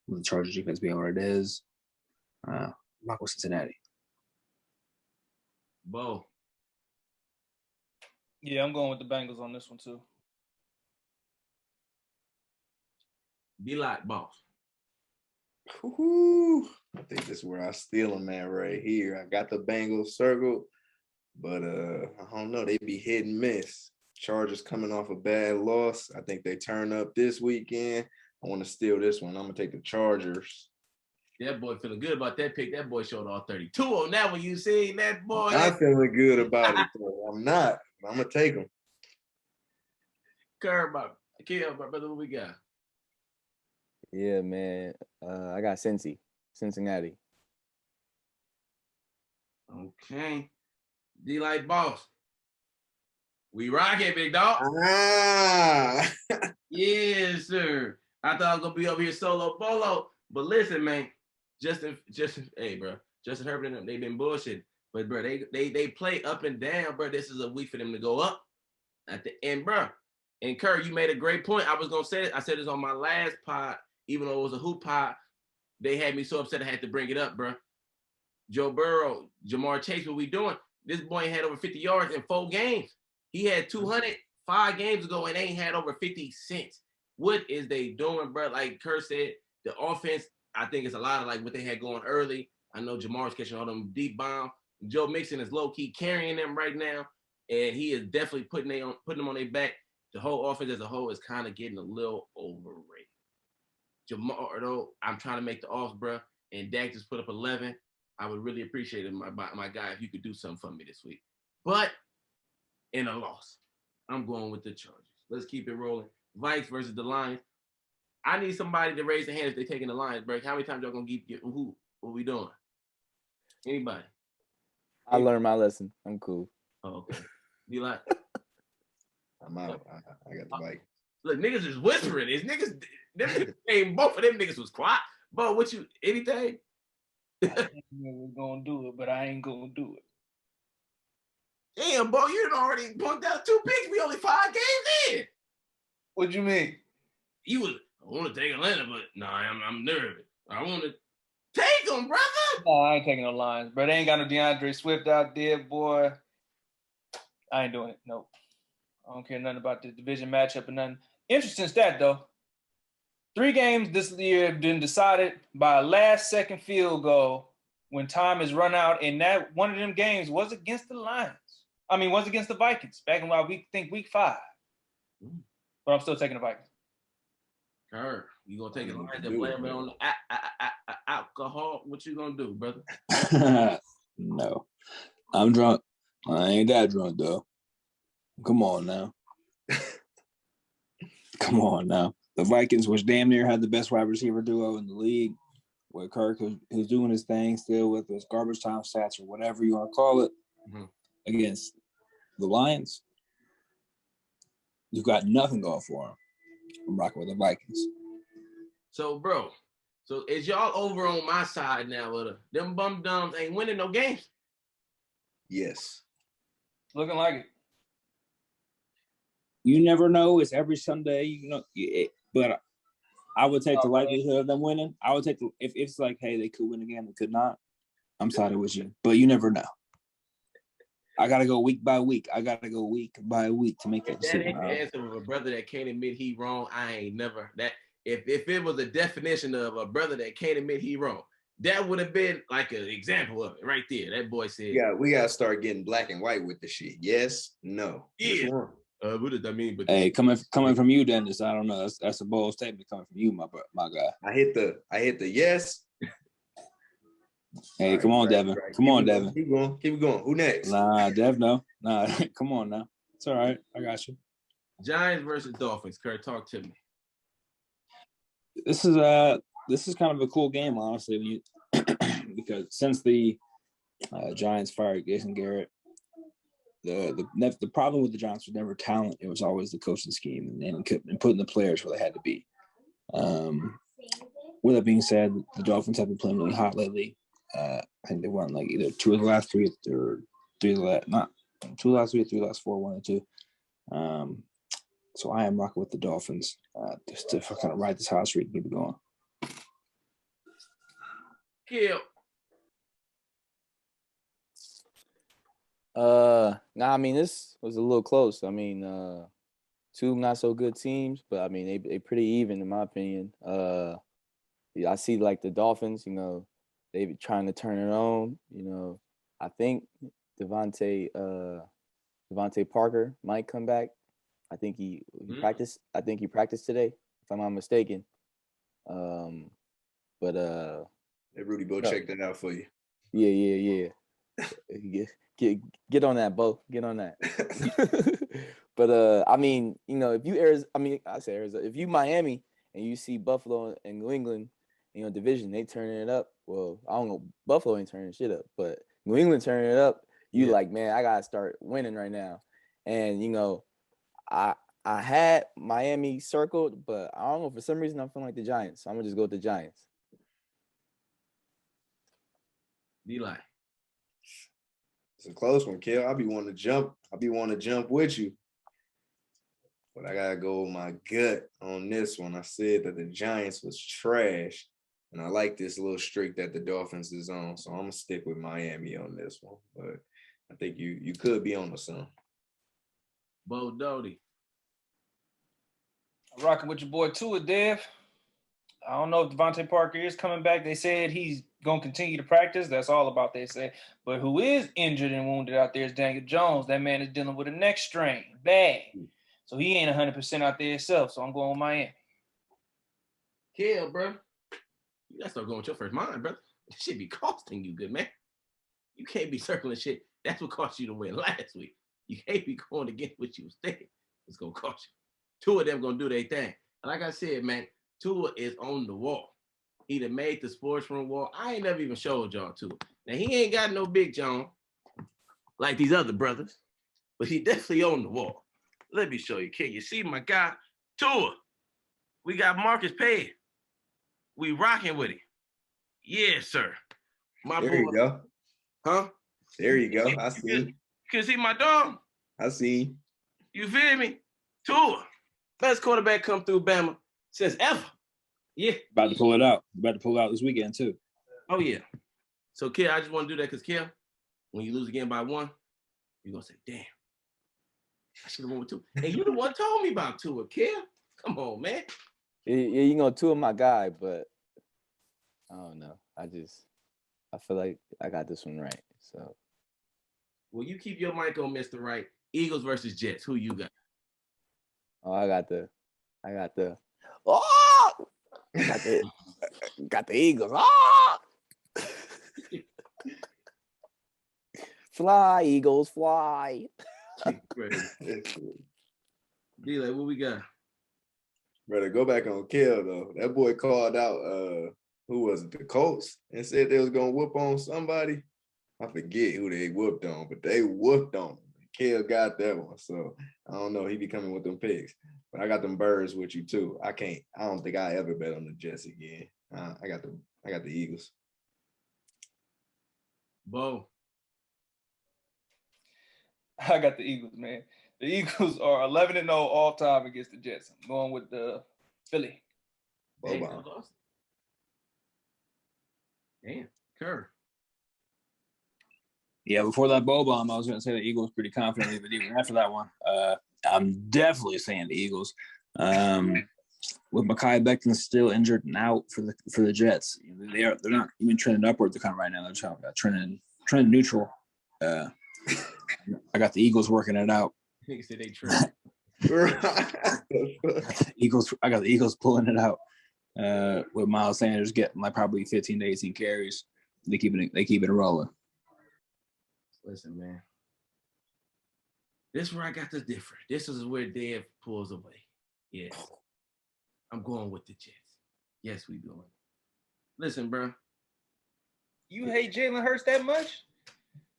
S6: with the Chargers defense being what it is, rock with Cincinnati.
S1: Bo.
S2: Yeah, I'm going with the Bengals on this one too.
S1: Be like boss.
S3: Woo-hoo. I think this is where I steal them at right here. I got the Bengals circled, but I don't know. They be hit and miss. Chargers coming off a bad loss. I think they turn up this weekend. I want to steal this one. I'm going to take the Chargers.
S1: That boy feeling good about that pick. That boy showed all 32 on that one. You see that boy?
S3: I'm feeling good about it, though. I'm not. I'm going to take them.
S1: Kurt, my brother, what we got?
S4: Yeah, man. I got Cincinnati.
S1: Okay. D like boss. We rock it, big dog. Yes, sir. I thought I was gonna be over here solo bolo, but listen, man. Justin, hey, bro. Justin Herbert and them, they been bullshit. But bro, they play up and down, bro. This is a week for them to go up at the end, bro. And Kurt, you made a great point. I was gonna say it. I said this on my last pod, even though it was a hoop pod. They had me so upset I had to bring it up, bro. Joe Burrow, Jamar Chase, what we doing? This boy had over 50 yards in 4 games. He had 200 5 games ago and ain't had over 50 cents. What is they doing, bro? Like Kurt said, the offense, I think it's a lot of like what they had going early. I know Jamar's catching all them deep bombs. Joe Mixon is low-key carrying them right now, and he is definitely putting them on their back. The whole offense as a whole is kind of getting a little overrated. Jamal, though, I'm trying to make the offs, bro, and Dak just put up 11. I would really appreciate it, my guy, if you could do something for me this week. But in a loss, I'm going with the Chargers. Let's keep it rolling. Vikes versus the Lions. I need somebody to raise their hand if they're taking the Lions, bro. How many times y'all gonna get who? What we doing? Anybody?
S4: I learned my lesson. I'm cool.
S1: Oh, okay. Be like,
S3: I'm out. I got the bike.
S1: Look, niggas is whispering. Is niggas? Both of them niggas was quiet. But what you? Anything?
S2: We're gonna do it, but I ain't gonna do it.
S1: Damn, Bo, you done already punked out 2 picks. We only 5 games in.
S2: What you mean?
S1: You was, I want to take Atlanta, but nah, I'm nervous. I want to take them, brother.
S2: No, I ain't taking no lines, bro. They ain't got no DeAndre Swift out there, boy. I ain't doing it. Nope. I don't care nothing about the division matchup or nothing. Interesting stat, though. 3 games this year have been decided by a last-second field goal when time is run out, and that one of them games was against the Lions. Was against the Vikings back in week 5. But I'm still taking the Vikings.
S1: Sure. You gonna take the Lions and blame it on the alcohol? What you gonna do, brother?
S6: No, I'm drunk. I ain't that drunk though. Come on now. Come on now. The Vikings, which damn near had the best wide receiver duo in the league, with Kirk, who's doing his thing still with his garbage time stats or whatever you want to call it, against the Lions. You've got nothing going for him. I'm rocking with the Vikings.
S1: So, bro, is y'all over on my side now with them bum dumbs ain't winning no games?
S3: Yes.
S2: Looking like it.
S6: You never know. It's every Sunday, but I would take the likelihood of them winning. I would take if it's like, hey, they could win again, they could not. I'm siding with you, but you never know. I gotta go week by week. I gotta go week by week to make that decision.
S1: That ain't the answer of a brother that can't admit he wrong. I ain't never that. If it was a definition of a brother that can't admit he wrong, that would have been like an example of it right there. That boy said,
S3: "Yeah, we gotta start getting black and white with the shit." Yes, no.
S1: Yeah. What does that mean? But
S6: hey, coming from you, Dennis, I don't know. That's a bold statement coming from you, my guy.
S3: I hit the yes.
S6: Hey, come on, Devin. Come on, Devin.
S3: Keep going. Who next?
S6: Nah, Dev, no. Nah, come on now. It's all right. I got you.
S1: Giants versus Dolphins. Kurt, talk to me.
S6: This is kind of a cool game, honestly, because since the Giants fired Jason Garrett, the problem with the Giants was never talent; it was always the coaching scheme and putting the players where they had to be. With that being said, the Dolphins have been playing really hot lately. I think they won like either 2 of the last 3 or 3 of the last, not 2 of the last 3 or 3 of the last 4, 1 and 2. So I am rocking with the Dolphins just to kind of ride this hot streak and keep it going.
S1: Kill.
S4: This was a little close. 2 not so good teams, but they pretty even in my opinion. I see like the Dolphins, they be trying to turn it on. I think Devontae Parker might come back. I think he practiced. I think he practiced today, if I'm not mistaken.
S3: Hey, Rudy, Bo, check that out for you.
S4: Yeah. Get on that, Bo. Get on that. But if you Arizona, if you Miami and you see Buffalo and New England, division, they turning it up. Well, I don't know, Buffalo ain't turning shit up, but New England turning it up. You like, man, I gotta start winning right now. And I had Miami circled, but I don't know, for some reason I'm feeling like the Giants. So I'm gonna just go with the Giants.
S1: Eli.
S3: It's a close one, Kel. I'll be wanting to jump with you. But I gotta go with my gut on this one. I said that the Giants was trash. And I like this little streak that the Dolphins is on. So I'm gonna stick with Miami on this one. But I think you could be on the sun.
S1: Bo Doty.
S2: I'm rocking with your boy Tua, Dev. I don't know if Devontae Parker is coming back. They said he's going to continue to practice. That's all about they say. But who is injured and wounded out there is Daniel Jones. That man is dealing with a neck strain. Bad. So he ain't 100% out there himself. So I'm going with Miami.
S1: Kill, bro. You gotta start going with your first mind, brother. This shit be costing you, good man. You can't be circling shit. That's what cost you to win last week. You can't be going against what you was thinking. It's gonna cost you. Two of them gonna do their thing. And like I said, man, Tua is on the wall. He done made the sports room wall. I ain't never even showed y'all Tua. Now he ain't got no big John like these other brothers, but he definitely on the wall. Let me show you. Can you see my guy Tua? We got Marcus Payne. We rocking with him. Yes, sir. My
S3: There
S1: boy.
S3: you go.
S1: Huh?
S3: There you go. I see.
S1: You can see my dog.
S3: I see.
S1: You feel me? Tua. Best quarterback come through Bama since ever. Yeah.
S6: About to pull it out. About to pull it out this weekend too.
S1: Oh, yeah. So, Kim, I just want to do that because, Kim, when you lose again by one, you're going to say, damn, I should have won with two. And you the one told me about Tua, Kim. Come on, man.
S4: Yeah, you know, Tua my guy, but I don't know. I feel like I got this one right. So,
S1: Well, you keep your mic on, Mr. Right. Eagles versus Jets. Who you got?
S4: oh, I got the got the Eagles. Oh! Fly, Eagles, fly.
S1: D-Lay, what we got?
S3: Brother, go back on Kill though. That boy called out who was it, the Colts, and said they was gonna whoop on somebody. I forget who they whooped on, but they whooped on him. Kill got that one. So I don't know. He be coming with them picks. But I got them birds with you too. I don't think I ever bet on the Jets again. I got the Eagles.
S1: Bo.
S2: I got the Eagles, man. The Eagles are 11-0 all time against the Jets. I'm going with the Philly.
S3: Boban.
S1: Damn, Kerr.
S6: Yeah, before that bow bomb, I was going to say the Eagles pretty confidently, but even after that one, I'm definitely saying the Eagles. With Mekhi Becton still injured and out for the Jets, they're not even trending upward. They're kind of right now. They're trending neutral. I got the Eagles working it out.
S1: Niggas said they trend.
S6: I got the Eagles pulling it out. With Miles Sanders getting like probably 15 to 18 carries. They keep it rolling.
S1: Listen, man. This is where I got this different. This is where Dev pulls away. Yes. I'm going with the Jets. Yes, we doing. Listen, bro.
S2: You hate Jalen Hurts that much?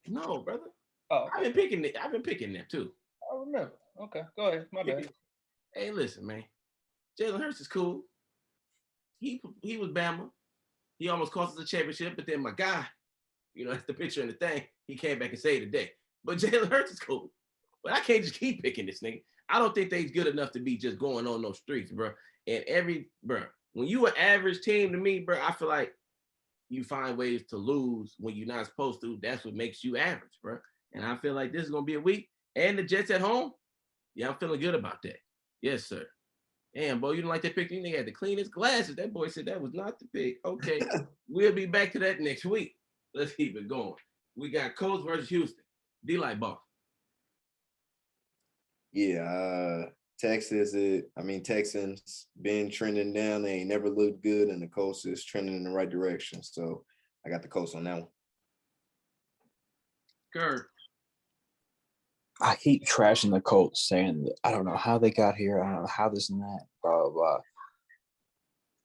S1: No, brother.
S2: Oh,
S1: I've been picking them too.
S2: I remember. Okay, go ahead. My bad.
S1: Hey, listen, man. Jalen Hurts is cool. He was Bama. He almost cost us a championship, but then my guy, that's the picture and the thing. He came back and saved the day. But Jalen Hurts is cool. But I can't just keep picking this nigga. I don't think they's good enough to be just going on those streets, bro. And when you an average team to me, bro, I feel like you find ways to lose when you're not supposed to. That's what makes you average, bro. And I feel like this is gonna be a week. And the Jets at home, yeah, I'm feeling good about that. Yes, sir. Damn, Bo, you don't like that pick? You nigga had to clean his glasses. That boy said that was not the pick. Okay, we'll be back to that next week. Let's keep it going. We got Colts versus Houston. D-Light Boss.
S3: Yeah, Texans been trending down. They ain't never looked good, and the Colts is trending in the right direction. So I got the Colts on that one.
S1: Kurt.
S5: I keep trashing the Colts, saying that I don't know how they got here. I don't know how this and that, blah, blah,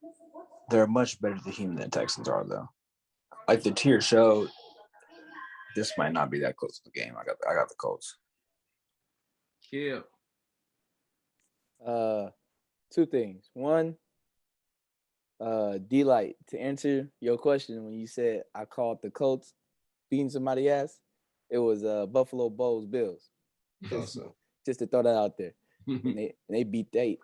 S5: blah. They're a much better team than the Texans are, though. Like the tier showed, this might not be that close to the game. I got the Colts.
S1: Kill.
S4: Two things. One, D-Light, to answer your question when you said I called the Colts beating somebody ass, it was Buffalo Bills. Just to throw that out there. And they beat they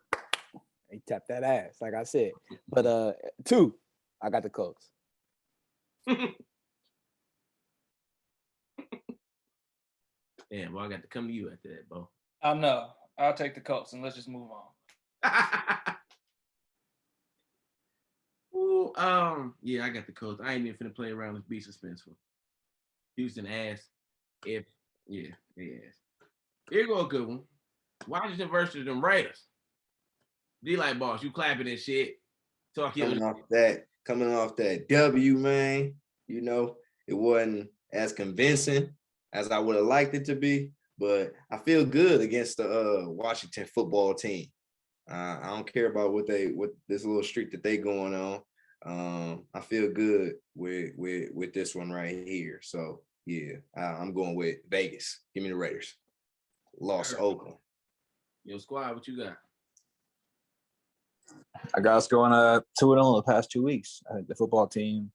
S4: tapped that ass, like I said. But two, I got the Colts.
S1: Damn, well, I got to come to you after that, Bo.
S2: No, I'll take the Colts and let's just move on.
S1: Ooh, yeah, I got the Colts. I ain't even finna play around. Let's be suspenseful. Houston ass. They ass. Here go a good one. Washington versus them Raiders. D-Light Boss, you clapping and shit.
S3: Coming off that W, man. You know, it wasn't as convincing as I would have liked it to be, but I feel good against the Washington football team. I don't care about what this little streak that they going on. I feel good with this one right here. So yeah, I'm going with Vegas. Give me the Raiders. Lost Oakland.
S1: Yo, squad, what you got?
S5: I got us going 2-0 the past 2 weeks. I think the football team,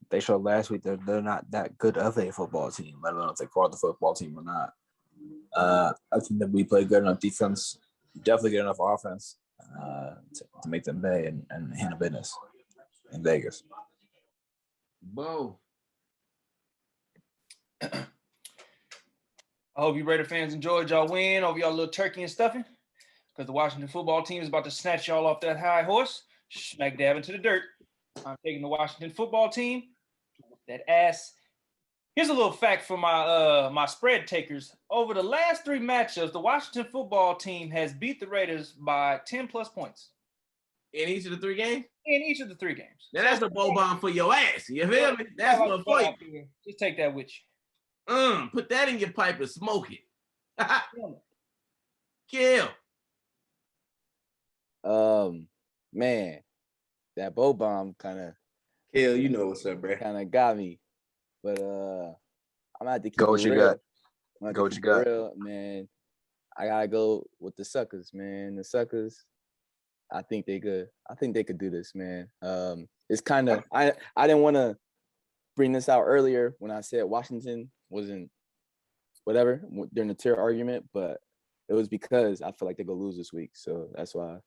S5: they showed last week they're not that good of a football team. I don't know if they call it the football team or not. I think that we play good enough defense, definitely good enough offense to make them pay and handle business in Vegas.
S1: Bo.
S2: I hope you Raider fans enjoyed y'all win over y'all little turkey and stuffing, because the Washington football team is about to snatch y'all off that high horse, smack dab into the dirt. I'm taking the Washington football team. That ass. Here's a little fact for my spread takers. Over the last 3 matchups, the Washington football team has beat the Raiders by 10 plus points.
S1: In each of the 3 games?
S2: In each of the 3 games.
S1: Now that's the bowl bomb for your ass. You feel me? That's what for you.
S2: Just take that with you.
S1: Put that in your pipe and smoke it. Kill.
S4: Man, that bow bomb kind of.
S3: Kill, you know what's up, bro.
S4: Kind of got me, but I'm gonna have to keep
S5: Go what you got. Go what you got,
S4: man. I gotta go with the suckers, man. The suckers. I think they good. I think they could do this, man. It's kind of. I didn't want to bring this out earlier when I said Washington wasn't whatever during the tier argument, but it was because I feel like they're gonna lose this week, so that's why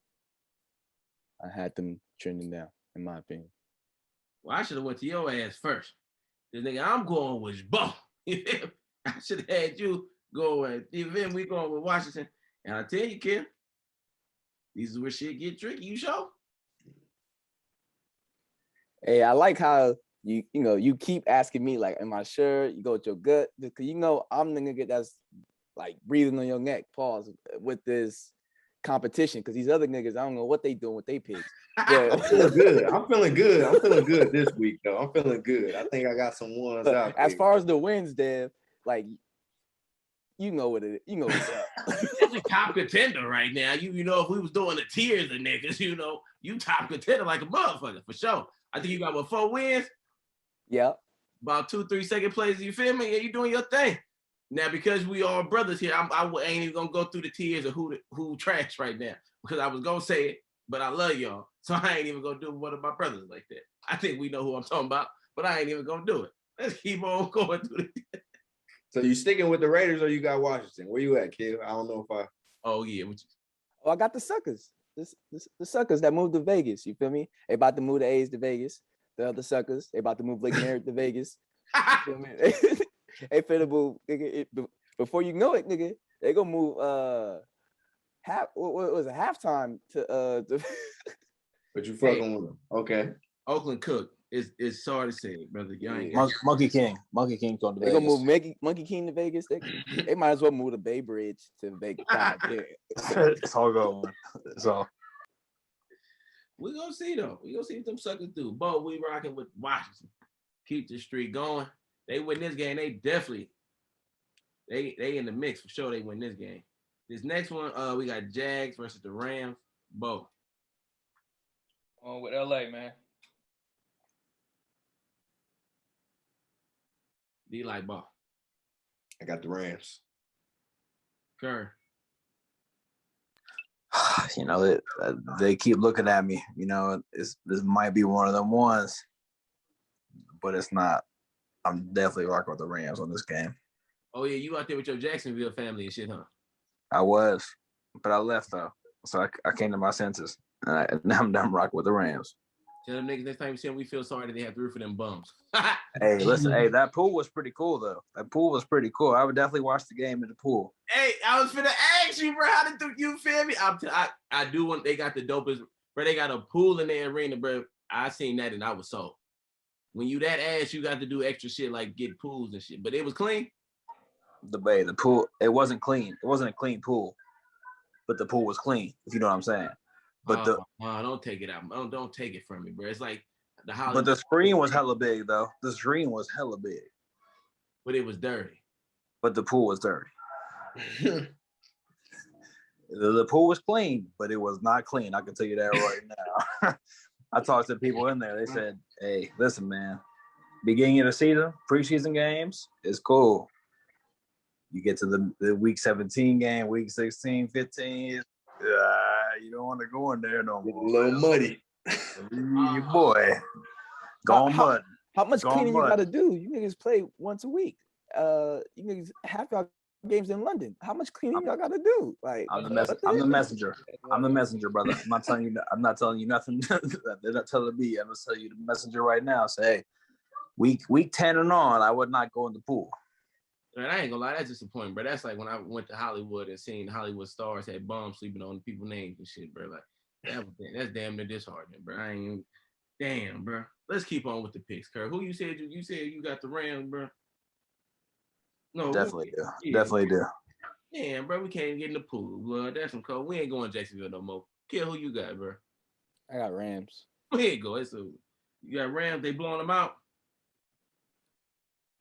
S4: I had them trending down, in my opinion.
S1: Well, I should have went to your ass first. This nigga, I'm going with Bo. I should have had you go with even we going with Washington. And I tell you, kid, this is where shit get tricky. You sure?
S4: Hey, I like how you keep asking me, like, am I sure? You go with your gut, because I'm the nigga that's like breathing on your neck, pause, with this competition, because these other niggas, I don't know what they doing with they picks.
S3: Yeah. I'm feeling good this week, though. I'm feeling good. I think I got some ones out there.
S4: As far as the wins, Dev, like, you know what it is. You know what's up.
S1: That's a top contender right now. You know, if we was doing the tiers of niggas, you top contender like a motherfucker, for sure. I think you got 4 wins?
S4: Yeah.
S1: About 2-3 second places, you feel me? Yeah, you doing your thing. Now, because we all brothers here, I ain't even gonna go through the tiers of who trash right now, because I was gonna say it, but I love y'all, so I ain't even gonna do one of my brothers like that. I think we know who I'm talking about, but I ain't even gonna do it. Let's keep on going through the.
S3: So you sticking with the Raiders or you got Washington? Where you at, kid? I don't know if I.
S1: Oh yeah.
S4: I got the suckers. The suckers that moved to Vegas. You feel me? They about to move the A's to Vegas. The other suckers, they about to move Blake Merritt to Vegas. You feel me? They finna move, nigga. Before you know it, nigga, they gonna move what was it, halftime to
S3: But you fucking with them. Okay.
S1: Oakland cooked. It's sorry to say it, brother. Y'all ain't
S5: Monkey King going to Vegas.
S4: They gonna move Monkey King to Vegas. They might as well move the Bay Bridge to Vegas.
S5: It's all going. It's all.
S1: We gonna see though. We gonna see what them suckers do. But we rocking with Washington. Keep the streak going. They win this game. They definitely they in the mix for sure. They win this game. This next one, we got Jags versus the Rams. Bo.
S2: On with LA, man.
S1: D like Bo.
S3: I got the Rams.
S1: Kerr.
S5: They keep looking at me. This might be one of them ones, but it's not. I'm definitely rocking with the Rams on this game.
S1: Oh yeah, you out there with your Jacksonville family and shit, huh?
S5: I was, but I left though, so I came to my senses, and now I'm rocking with the Rams.
S1: Tell them niggas next time you see them, we feel sorry that they have to root for them bums.
S5: Hey, listen, that pool was pretty cool though. That pool was pretty cool. I would definitely watch the game in the pool.
S1: Hey, I was finna ask you, bro, how did you feel me? I do want. They got the dopest, bro. They got a pool in their arena, bro. I seen that and I was sold. When you that ass, you got to do extra shit like get pools and shit. But it was clean.
S5: The pool, it wasn't clean. It wasn't a clean pool, but the pool was clean. If you know what I'm saying.
S6: But the
S1: don't take it out. Don't take it from me, bro. It's like the
S6: but
S1: Hollywood.
S6: the screen was hella big though. The screen was hella big,
S1: but it was dirty.
S6: but the pool was dirty. The pool was clean, but it was not clean. I can tell you that right now. I talked to people in there. They said, "Hey, listen, man. Beginning of the season, preseason games is cool. You get to the week 17 game, week 16, 15. You don't want to go in there no more.
S3: A little muddy.
S6: You boy, gone mud.
S4: How much
S6: Gone
S4: cleaning you
S6: mud.
S4: got to do? You niggas play once a week. You niggas half y'all games in London. How much cleaning y'all got to do? Like
S6: I'm the messenger. I'm the messenger, brother. I'm not telling you. I'm not telling you nothing. They're not telling me. I'm gonna tell you the messenger right now. Say, week 10 and on, I would not go in the pool.
S1: Man, I ain't gonna lie, that's disappointing, bro. That's like when I went to Hollywood and seen Hollywood stars had bums sleeping on people's names and shit, bro. Like that's damn near disheartening, bro. I ain't damn, bro. Let's keep on with the picks, Kurt. Who you said you got the Rams, bro? No,
S6: Definitely do. Definitely do.
S1: Damn, bro, we can't even get in the pool, blood. That's some cold. We ain't going to Jacksonville no more. Kill who you got, bro.
S4: I got Rams.
S1: Here you go. You got Rams. They blowing them out.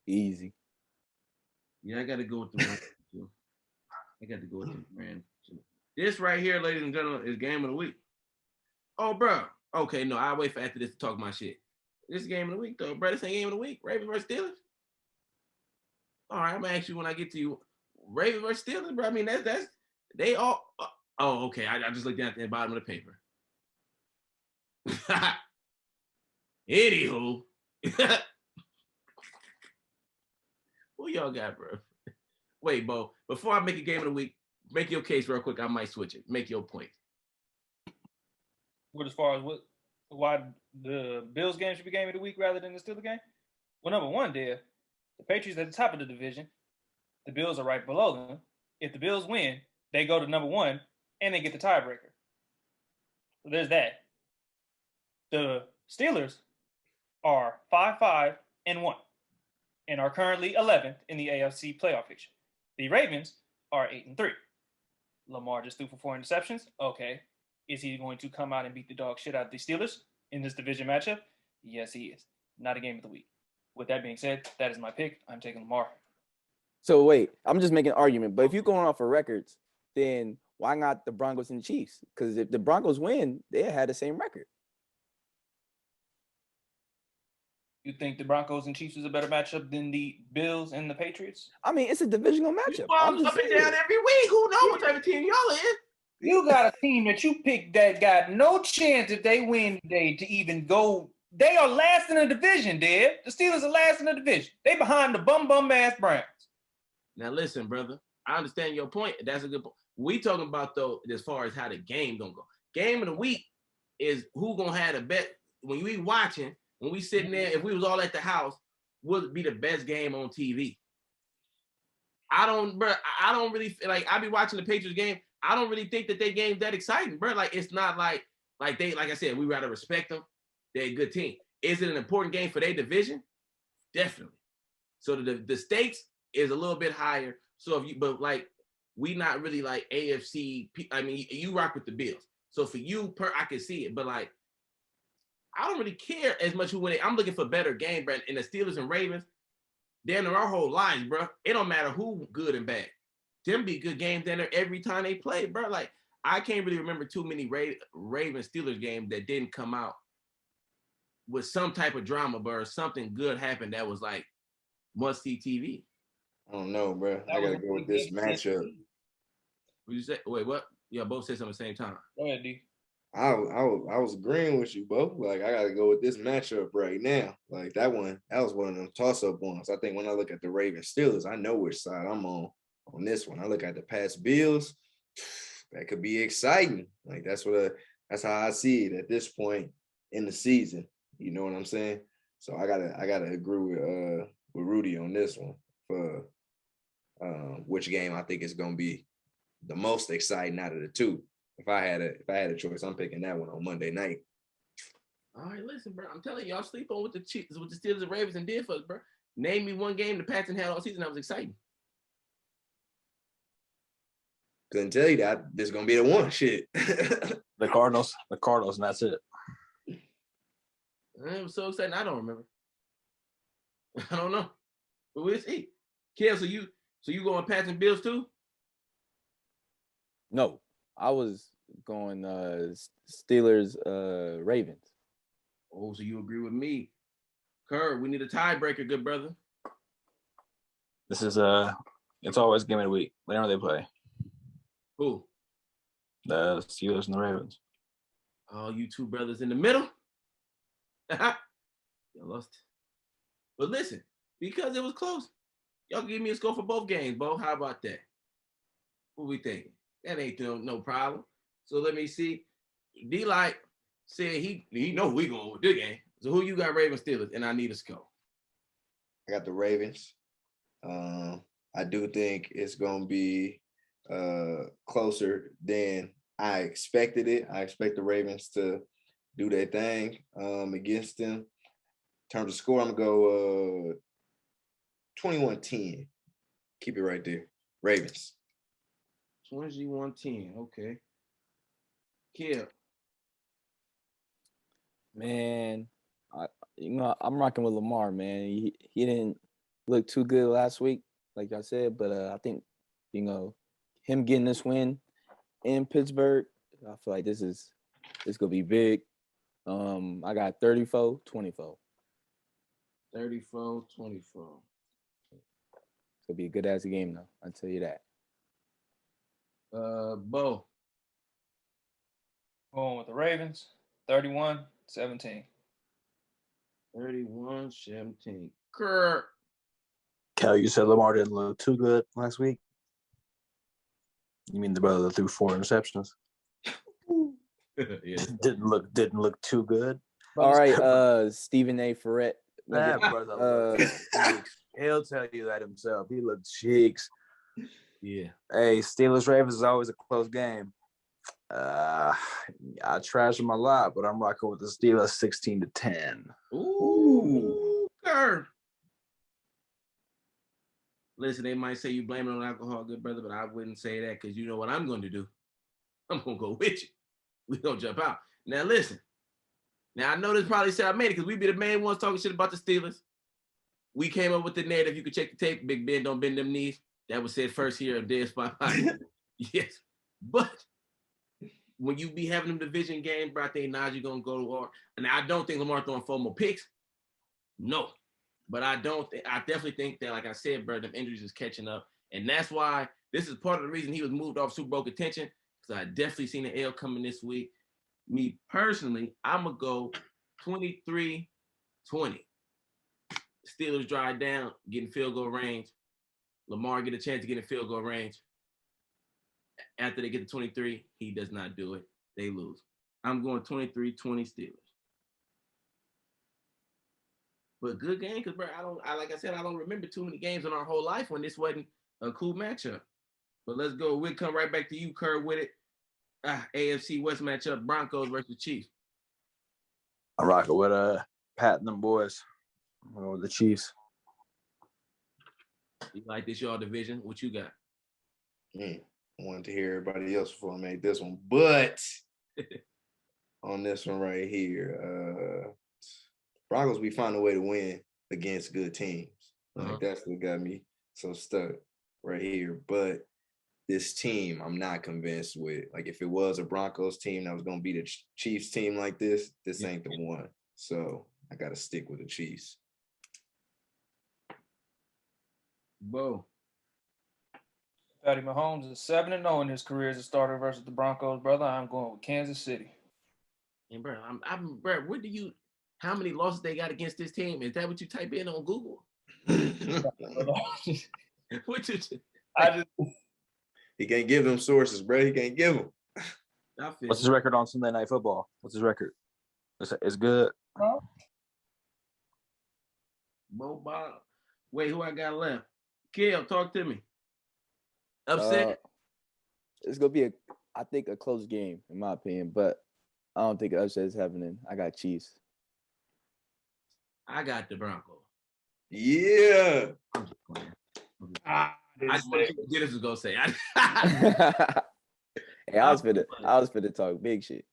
S4: Easy.
S1: Yeah, I got to go with the Rams. I got to go with the Rams. This right here, ladies and gentlemen, is game of the week. Oh, bro. Okay, no, I'll wait for after this to talk my shit. This is game of the week, though, bro. This ain't game of the week. Ravens versus Steelers. All right, I'm gonna ask you when I get to you. Ravens versus Steelers, bro. I mean, that's they all. Oh, okay. I just looked down at the bottom of the paper. Anywho, who y'all got, bro? Wait, Bo. Before I make a game of the week, make your case real quick. I might switch it. Make your point.
S2: What as far as why the Bills game should be game of the week rather than the Steelers game? Well, number one, the Patriots at the top of the division. The Bills are right below them. If the Bills win, they go to number one and they get the tiebreaker. So there's that. The Steelers are 5-5-1 and are currently 11th in the AFC playoff picture. The Ravens are 8-3. Lamar just threw for 4 interceptions. Okay. Is he going to come out and beat the dog shit out of the Steelers in this division matchup? Yes, he is. Not a game of the week. With that being said, that is my pick. I'm taking Lamar.
S4: So wait, I'm just making an argument. But if you're going off of records, then why not the Broncos and the Chiefs? Because if the Broncos win, they had the same record.
S2: You think the Broncos and Chiefs is a better matchup than the Bills and the Patriots?
S4: I mean, it's a divisional matchup.
S1: I'm just up and down every week. Who knows what type of team y'all is?
S2: You got a team that you picked that got no chance if they win today to even go. They are last in the division, Deb. The Steelers are last in the division. They behind the bum ass Browns.
S1: Now listen, brother. I understand your point. That's a good point. We talking about though as far as how the game gonna go. Game of the week is who gonna have the bet when we watching. When we sitting there, if we was all at the house, would be the best game on TV. I don't really feel like I be watching the Patriots game. I don't really think that their game's that exciting, bro. Like it's not like they, like I said, we gotta respect them. They're a good team. Is it an important game for their division? Definitely. So the stakes is a little bit higher. So but we not really like AFC. I mean, you rock with the Bills. So for you, I can see it, but like. I don't really care as much who win it. I'm looking for better game, bro. And the Steelers and Ravens, they're in our whole lives, bro. It don't matter who good and bad. Them be good games down there every time they play, bro. Like, I can't really remember too many Ravens Steelers games that didn't come out with some type of drama, bro, or something good happened that was like must-see TV.
S3: I don't know, bro. I gotta go with this matchup.
S1: What you say? Wait, what? Yeah, both said something at the same time.
S2: Go ahead, D.
S3: I was agreeing with you, Bo. Like, I gotta go with this matchup right now. Like that was one of them toss-up ones. I think when I look at the Ravens Steelers, I know which side I'm on this one. I look at the past Bills, that could be exciting. Like that's how I see it at this point in the season. You know what I'm saying? So I gotta agree with Rudy on this one for which game I think is gonna be the most exciting out of the two. If I had a choice, I'm picking that one on Monday night.
S1: All right, listen, bro. I'm telling y'all, sleep on with the Chiefs, with the Steelers and Ravens and did for us, bro. Name me one game the Pats had all season that was exciting.
S3: couldn't tell you that. This is gonna be the one shit.
S6: The Cardinals, and that's it.
S1: It was so exciting. I don't remember. I don't know. But we'll see. Kel, so you going Pats and Bills too?
S4: No, I was going Steelers, Ravens.
S1: Oh, so you agree with me. Kerr, we need a tiebreaker, good brother.
S6: This is it's always game of the week. Whenever they play.
S1: Who?
S6: The Steelers and the Ravens.
S1: Oh, you two brothers in the middle. You lost. But listen, because it was close, y'all give me a score for both games, Bo. How about that? What we thinking? That ain't no problem. So let me see. D-Light said he know we going with this game. So who you got, Ravens, Steelers? And I need a score.
S3: I got the Ravens. I do think it's gonna be closer than I expected it. I expect the Ravens to do their thing against them. In terms of score, I'm gonna go 21-10. Keep it right there. Ravens.
S1: 21-10. Okay. Kill.
S4: Man, I'm rocking with Lamar, man. He didn't look too good last week, like I said, but I think, him getting this win in Pittsburgh, I feel like this gonna be big. I got 34-24.
S1: 34-24.
S4: It's gonna be a good ass game though, I'll tell you that.
S1: Bo.
S2: Going with the Ravens, 31-17.
S1: 31-17. Kerr.
S6: Cal, you said Lamar didn't look too good last week. You mean the brother that threw 4 interceptions?
S1: Yeah.
S6: Didn't look too good.
S4: All right, Stephen A. Ferret.
S6: That brother, he'll tell you that himself. He looked cheeks.
S1: Yeah.
S6: Hey, Steelers Ravens is always a close game. I trash them a lot, but I'm rocking with the Steelers 16-10.
S1: Ooh. Kerr. Listen, they might say you blame it on alcohol, good brother, but I wouldn't say that because you know what I'm going to do. I'm going to go with you. We're going to jump out. Now, listen. Now, I know this probably said I made it because we be the main ones talking shit about the Steelers. We came up with the narrative. You can check the tape. Big Ben don't bend them knees. That was said first here of Dead Spot Podcast. Yes. But when you be having them division games, bro, I think Najee going to go to war. And I don't think Lamar throwing 4 more picks. No. But I definitely think that, like I said, bro, them injuries is catching up. And that's why this is part of the reason he was moved off Super Bowl contention, because I definitely seen the L coming this week. Me personally, I'm going to go 23-20. Steelers drive down, get in field goal range. Lamar get a chance to get in field goal range. After they get to 23, he does not do it. They lose. I'm going 23-20 Steelers. But good game, because bro, like I said, I don't remember too many games in our whole life when this wasn't a cool matchup. But let's go. We'll come right back to you, Kerr, with it. AFC West matchup, Broncos versus Chiefs.
S6: I'm rocking with Pat and them boys. I'm going with the Chiefs.
S1: You like this y'all division? What you got?
S3: I wanted to hear everybody else before I made this one, but on this one right here, Broncos, we find a way to win against good teams. Like that's what got me so stuck right here. But this team, I'm not convinced with. Like if it was a Broncos team that was gonna be the Chiefs team like this ain't the one. So I gotta stick with the Chiefs.
S1: Bo.
S2: Patty Mahomes is 7-0 in his career as a starter versus the Broncos, brother. I'm going with Kansas City.
S1: And bro, bro, how many losses they got against this team? Is that what you type in on Google? What you?
S3: He can't give them sources, bro. He can't give them.
S6: What's his record on Sunday Night Football? What's his record? It's good.
S1: Bo Bob. Wait, who I got left? Kill, talk to me. Upset?
S4: It's gonna be I think a close game in my opinion, but I don't think upset is happening. I got Chiefs.
S1: I got the Broncos.
S3: Yeah.
S1: I just want to see what Dennis was gonna say.
S4: Hey, I was finna talk big shit.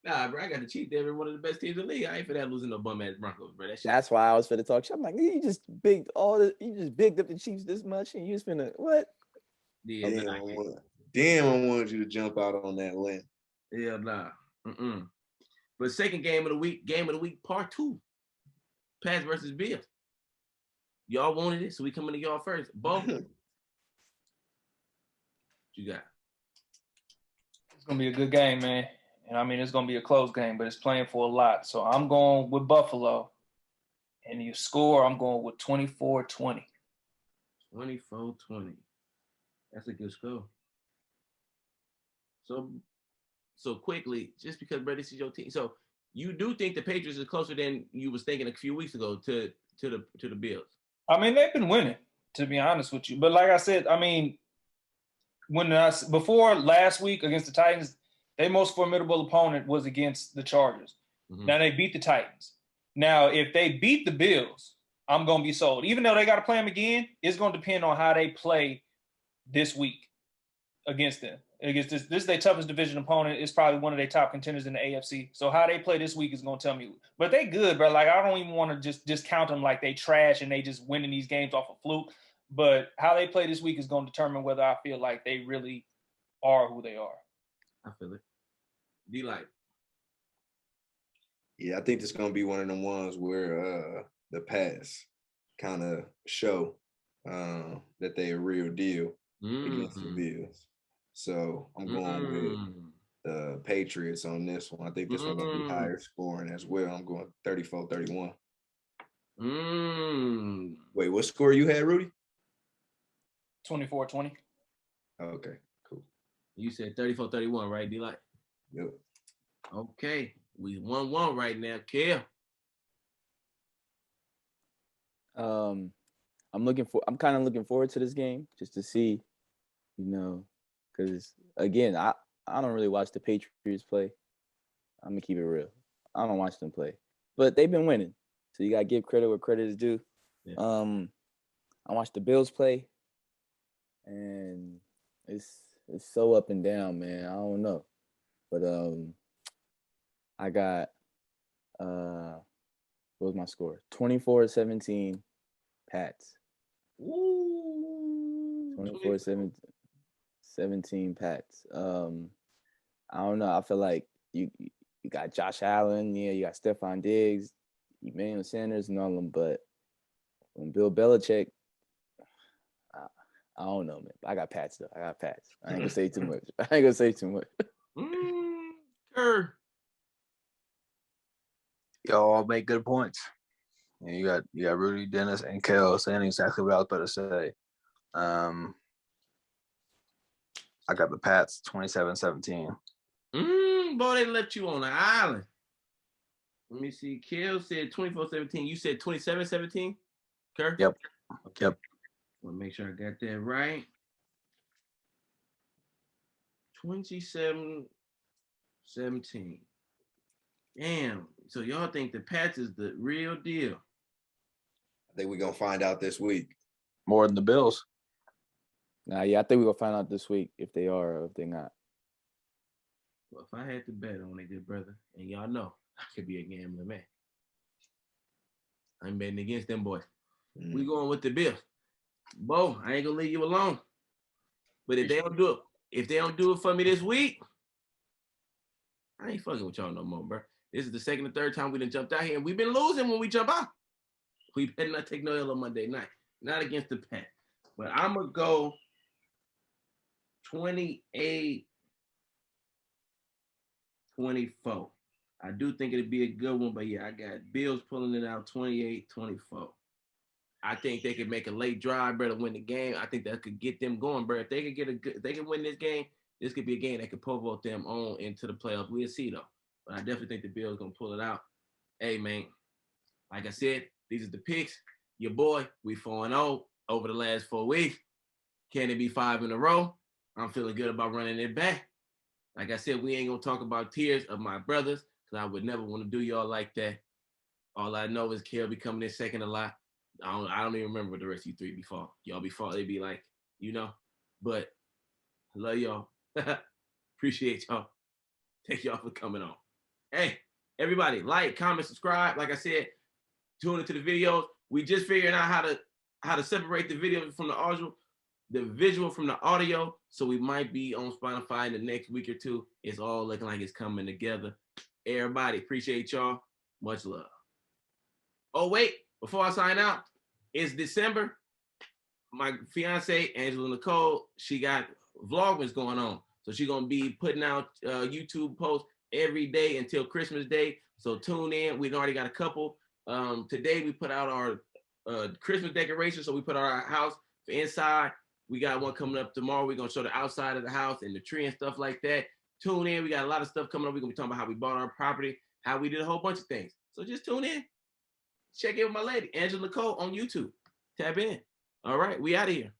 S1: Nah, bro, I got the Chiefs. They're one of the best teams in the league. I ain't finna losing no bum ass Broncos, bro.
S4: That's why I was finna talk shit. I'm like, you just bigged up the Chiefs this much, and you just finna what?
S1: Yeah,
S3: damn, I wanted you to jump out on that limb.
S1: Yeah, nah. But second game of the week, part 2. Pats versus Bills. Y'all wanted it, so we coming to y'all first. Bo, what you got?
S2: It's gonna be a good game, man. And I mean, it's going to be a close game, but it's playing for a lot. So I'm going with Buffalo. And you score, I'm going with 24-20.
S1: 24-20. That's a good score. So quickly, just because, bro, this is your team. So you do think the Patriots is closer than you was thinking a few weeks ago to the Bills?
S2: I mean, they've been winning, to be honest with you. But like I said, I mean, before last week against the Titans, their most formidable opponent was against the Chargers. Mm-hmm. Now they beat the Titans. Now, if they beat the Bills, I'm going to be sold. Even though they got to play them again, it's going to depend on how they play this week against them. Against this is their toughest division opponent. It's probably one of their top contenders in the AFC. So how they play this week is going to tell me. But they good, bro. Like, I don't even want to just discount them like they trash and they just winning these games off a fluke. But how they play this week is going to determine whether I feel like they really are who they are.
S1: I feel it. D-Light.
S3: Yeah, I think it's going to be one of them ones where the Pats kind of show that they a real deal against the Bills. So I'm going with the Patriots on this one. I think this one's going to be higher scoring as well. I'm going 34-31. Wait, what score you had, Rudy?
S2: 24-20.
S3: Okay, cool.
S1: You said 34-31, right, D-Light?
S3: Yep.
S1: Okay. We 1-1 right now. Kel.
S4: I'm kind of looking forward to this game just to see, because again, I don't really watch the Patriots play. I'm gonna keep it real. I don't watch them play, but they've been winning, so you gotta give credit where credit is due. Yeah. I watched the Bills play, and it's so up and down, man. I don't know, but I got what was my score? 24-17 Pats.
S1: Ooh.
S4: 24-17 Pats. I don't know. I feel like you got Josh Allen, yeah, you got Stephon Diggs, Emmanuel Sanders and all of them, but when Bill Belichick, I don't know, man. I got Pats though. I got Pats. I ain't gonna say too much.
S5: Y'all all make good points. And you got Rudy, Dennis, and Kel saying exactly what I was about to say. I got the Pats 27-17.
S1: Boy, they left you on the island. Let me see. Kel said 24-17. You said 27-17? Kerr?
S5: Yep.
S1: Okay.
S5: Yep.
S1: Want to make sure I got that right. 27-17. Damn. So y'all think the Pats is the real deal?
S3: I think we're going to find out this week.
S5: More than the Bills.
S4: Nah, yeah, I think we're going to find out this week if they are or if they're not.
S1: Well, if I had to bet on it, good brother, and y'all know I could be a gambler man. I'm betting against them boys. We going with the Bills. Bo, I ain't gonna leave you alone. But if they don't do it for me this week, I ain't fucking with y'all no more, bro. This is the second or third time we done jumped out here, and we've been losing when we jump out. We better not take no L on Monday night. Not against the Pats. But I'm gonna go 28-24. I do think it'd be a good one, but yeah, I got Bills pulling it out 28-24. I think they could make a late drive, bro, to win the game. I think that could get them going, bro. If they can win this game, this could be a game that could provoke them on into the playoffs. We'll see though. But I definitely think the Bills gonna pull it out. Hey man, like I said, these are the picks. Your boy, we 4-0 over the last 4 weeks. Can it be 5 in a row? I'm feeling good about running it back. Like I said, we ain't gonna talk about tears of my brothers, because I would never want to do y'all like that. All I know is Kel be coming in second a lot. I don't even remember what the rest of you three before. Y'all before they be like you know. But I love y'all. Appreciate y'all. Thank y'all for coming on. Hey, everybody, like, comment, subscribe. Like I said, tune into the videos. We just figuring out how to separate the video from the audio, the visual from the audio. So we might be on Spotify in the next week or two. It's all looking like it's coming together. Everybody, appreciate y'all. Much love. Oh, wait, before I sign out, it's December. My fiance, Angela Nicole, she got Vlogmas going on. So she's going to be putting out YouTube posts every day until Christmas Day. So tune in. We've already got a couple. Today we put out our Christmas decorations. So we put out our house for inside. We got one coming up tomorrow. We're going to show the outside of the house and the tree and stuff like that. Tune in. We got a lot of stuff coming up. We're going to be talking about how we bought our property, how we did a whole bunch of things. So just tune in. Check in with my lady, Angela Nicole, on YouTube. Tap in. All right, we out of here.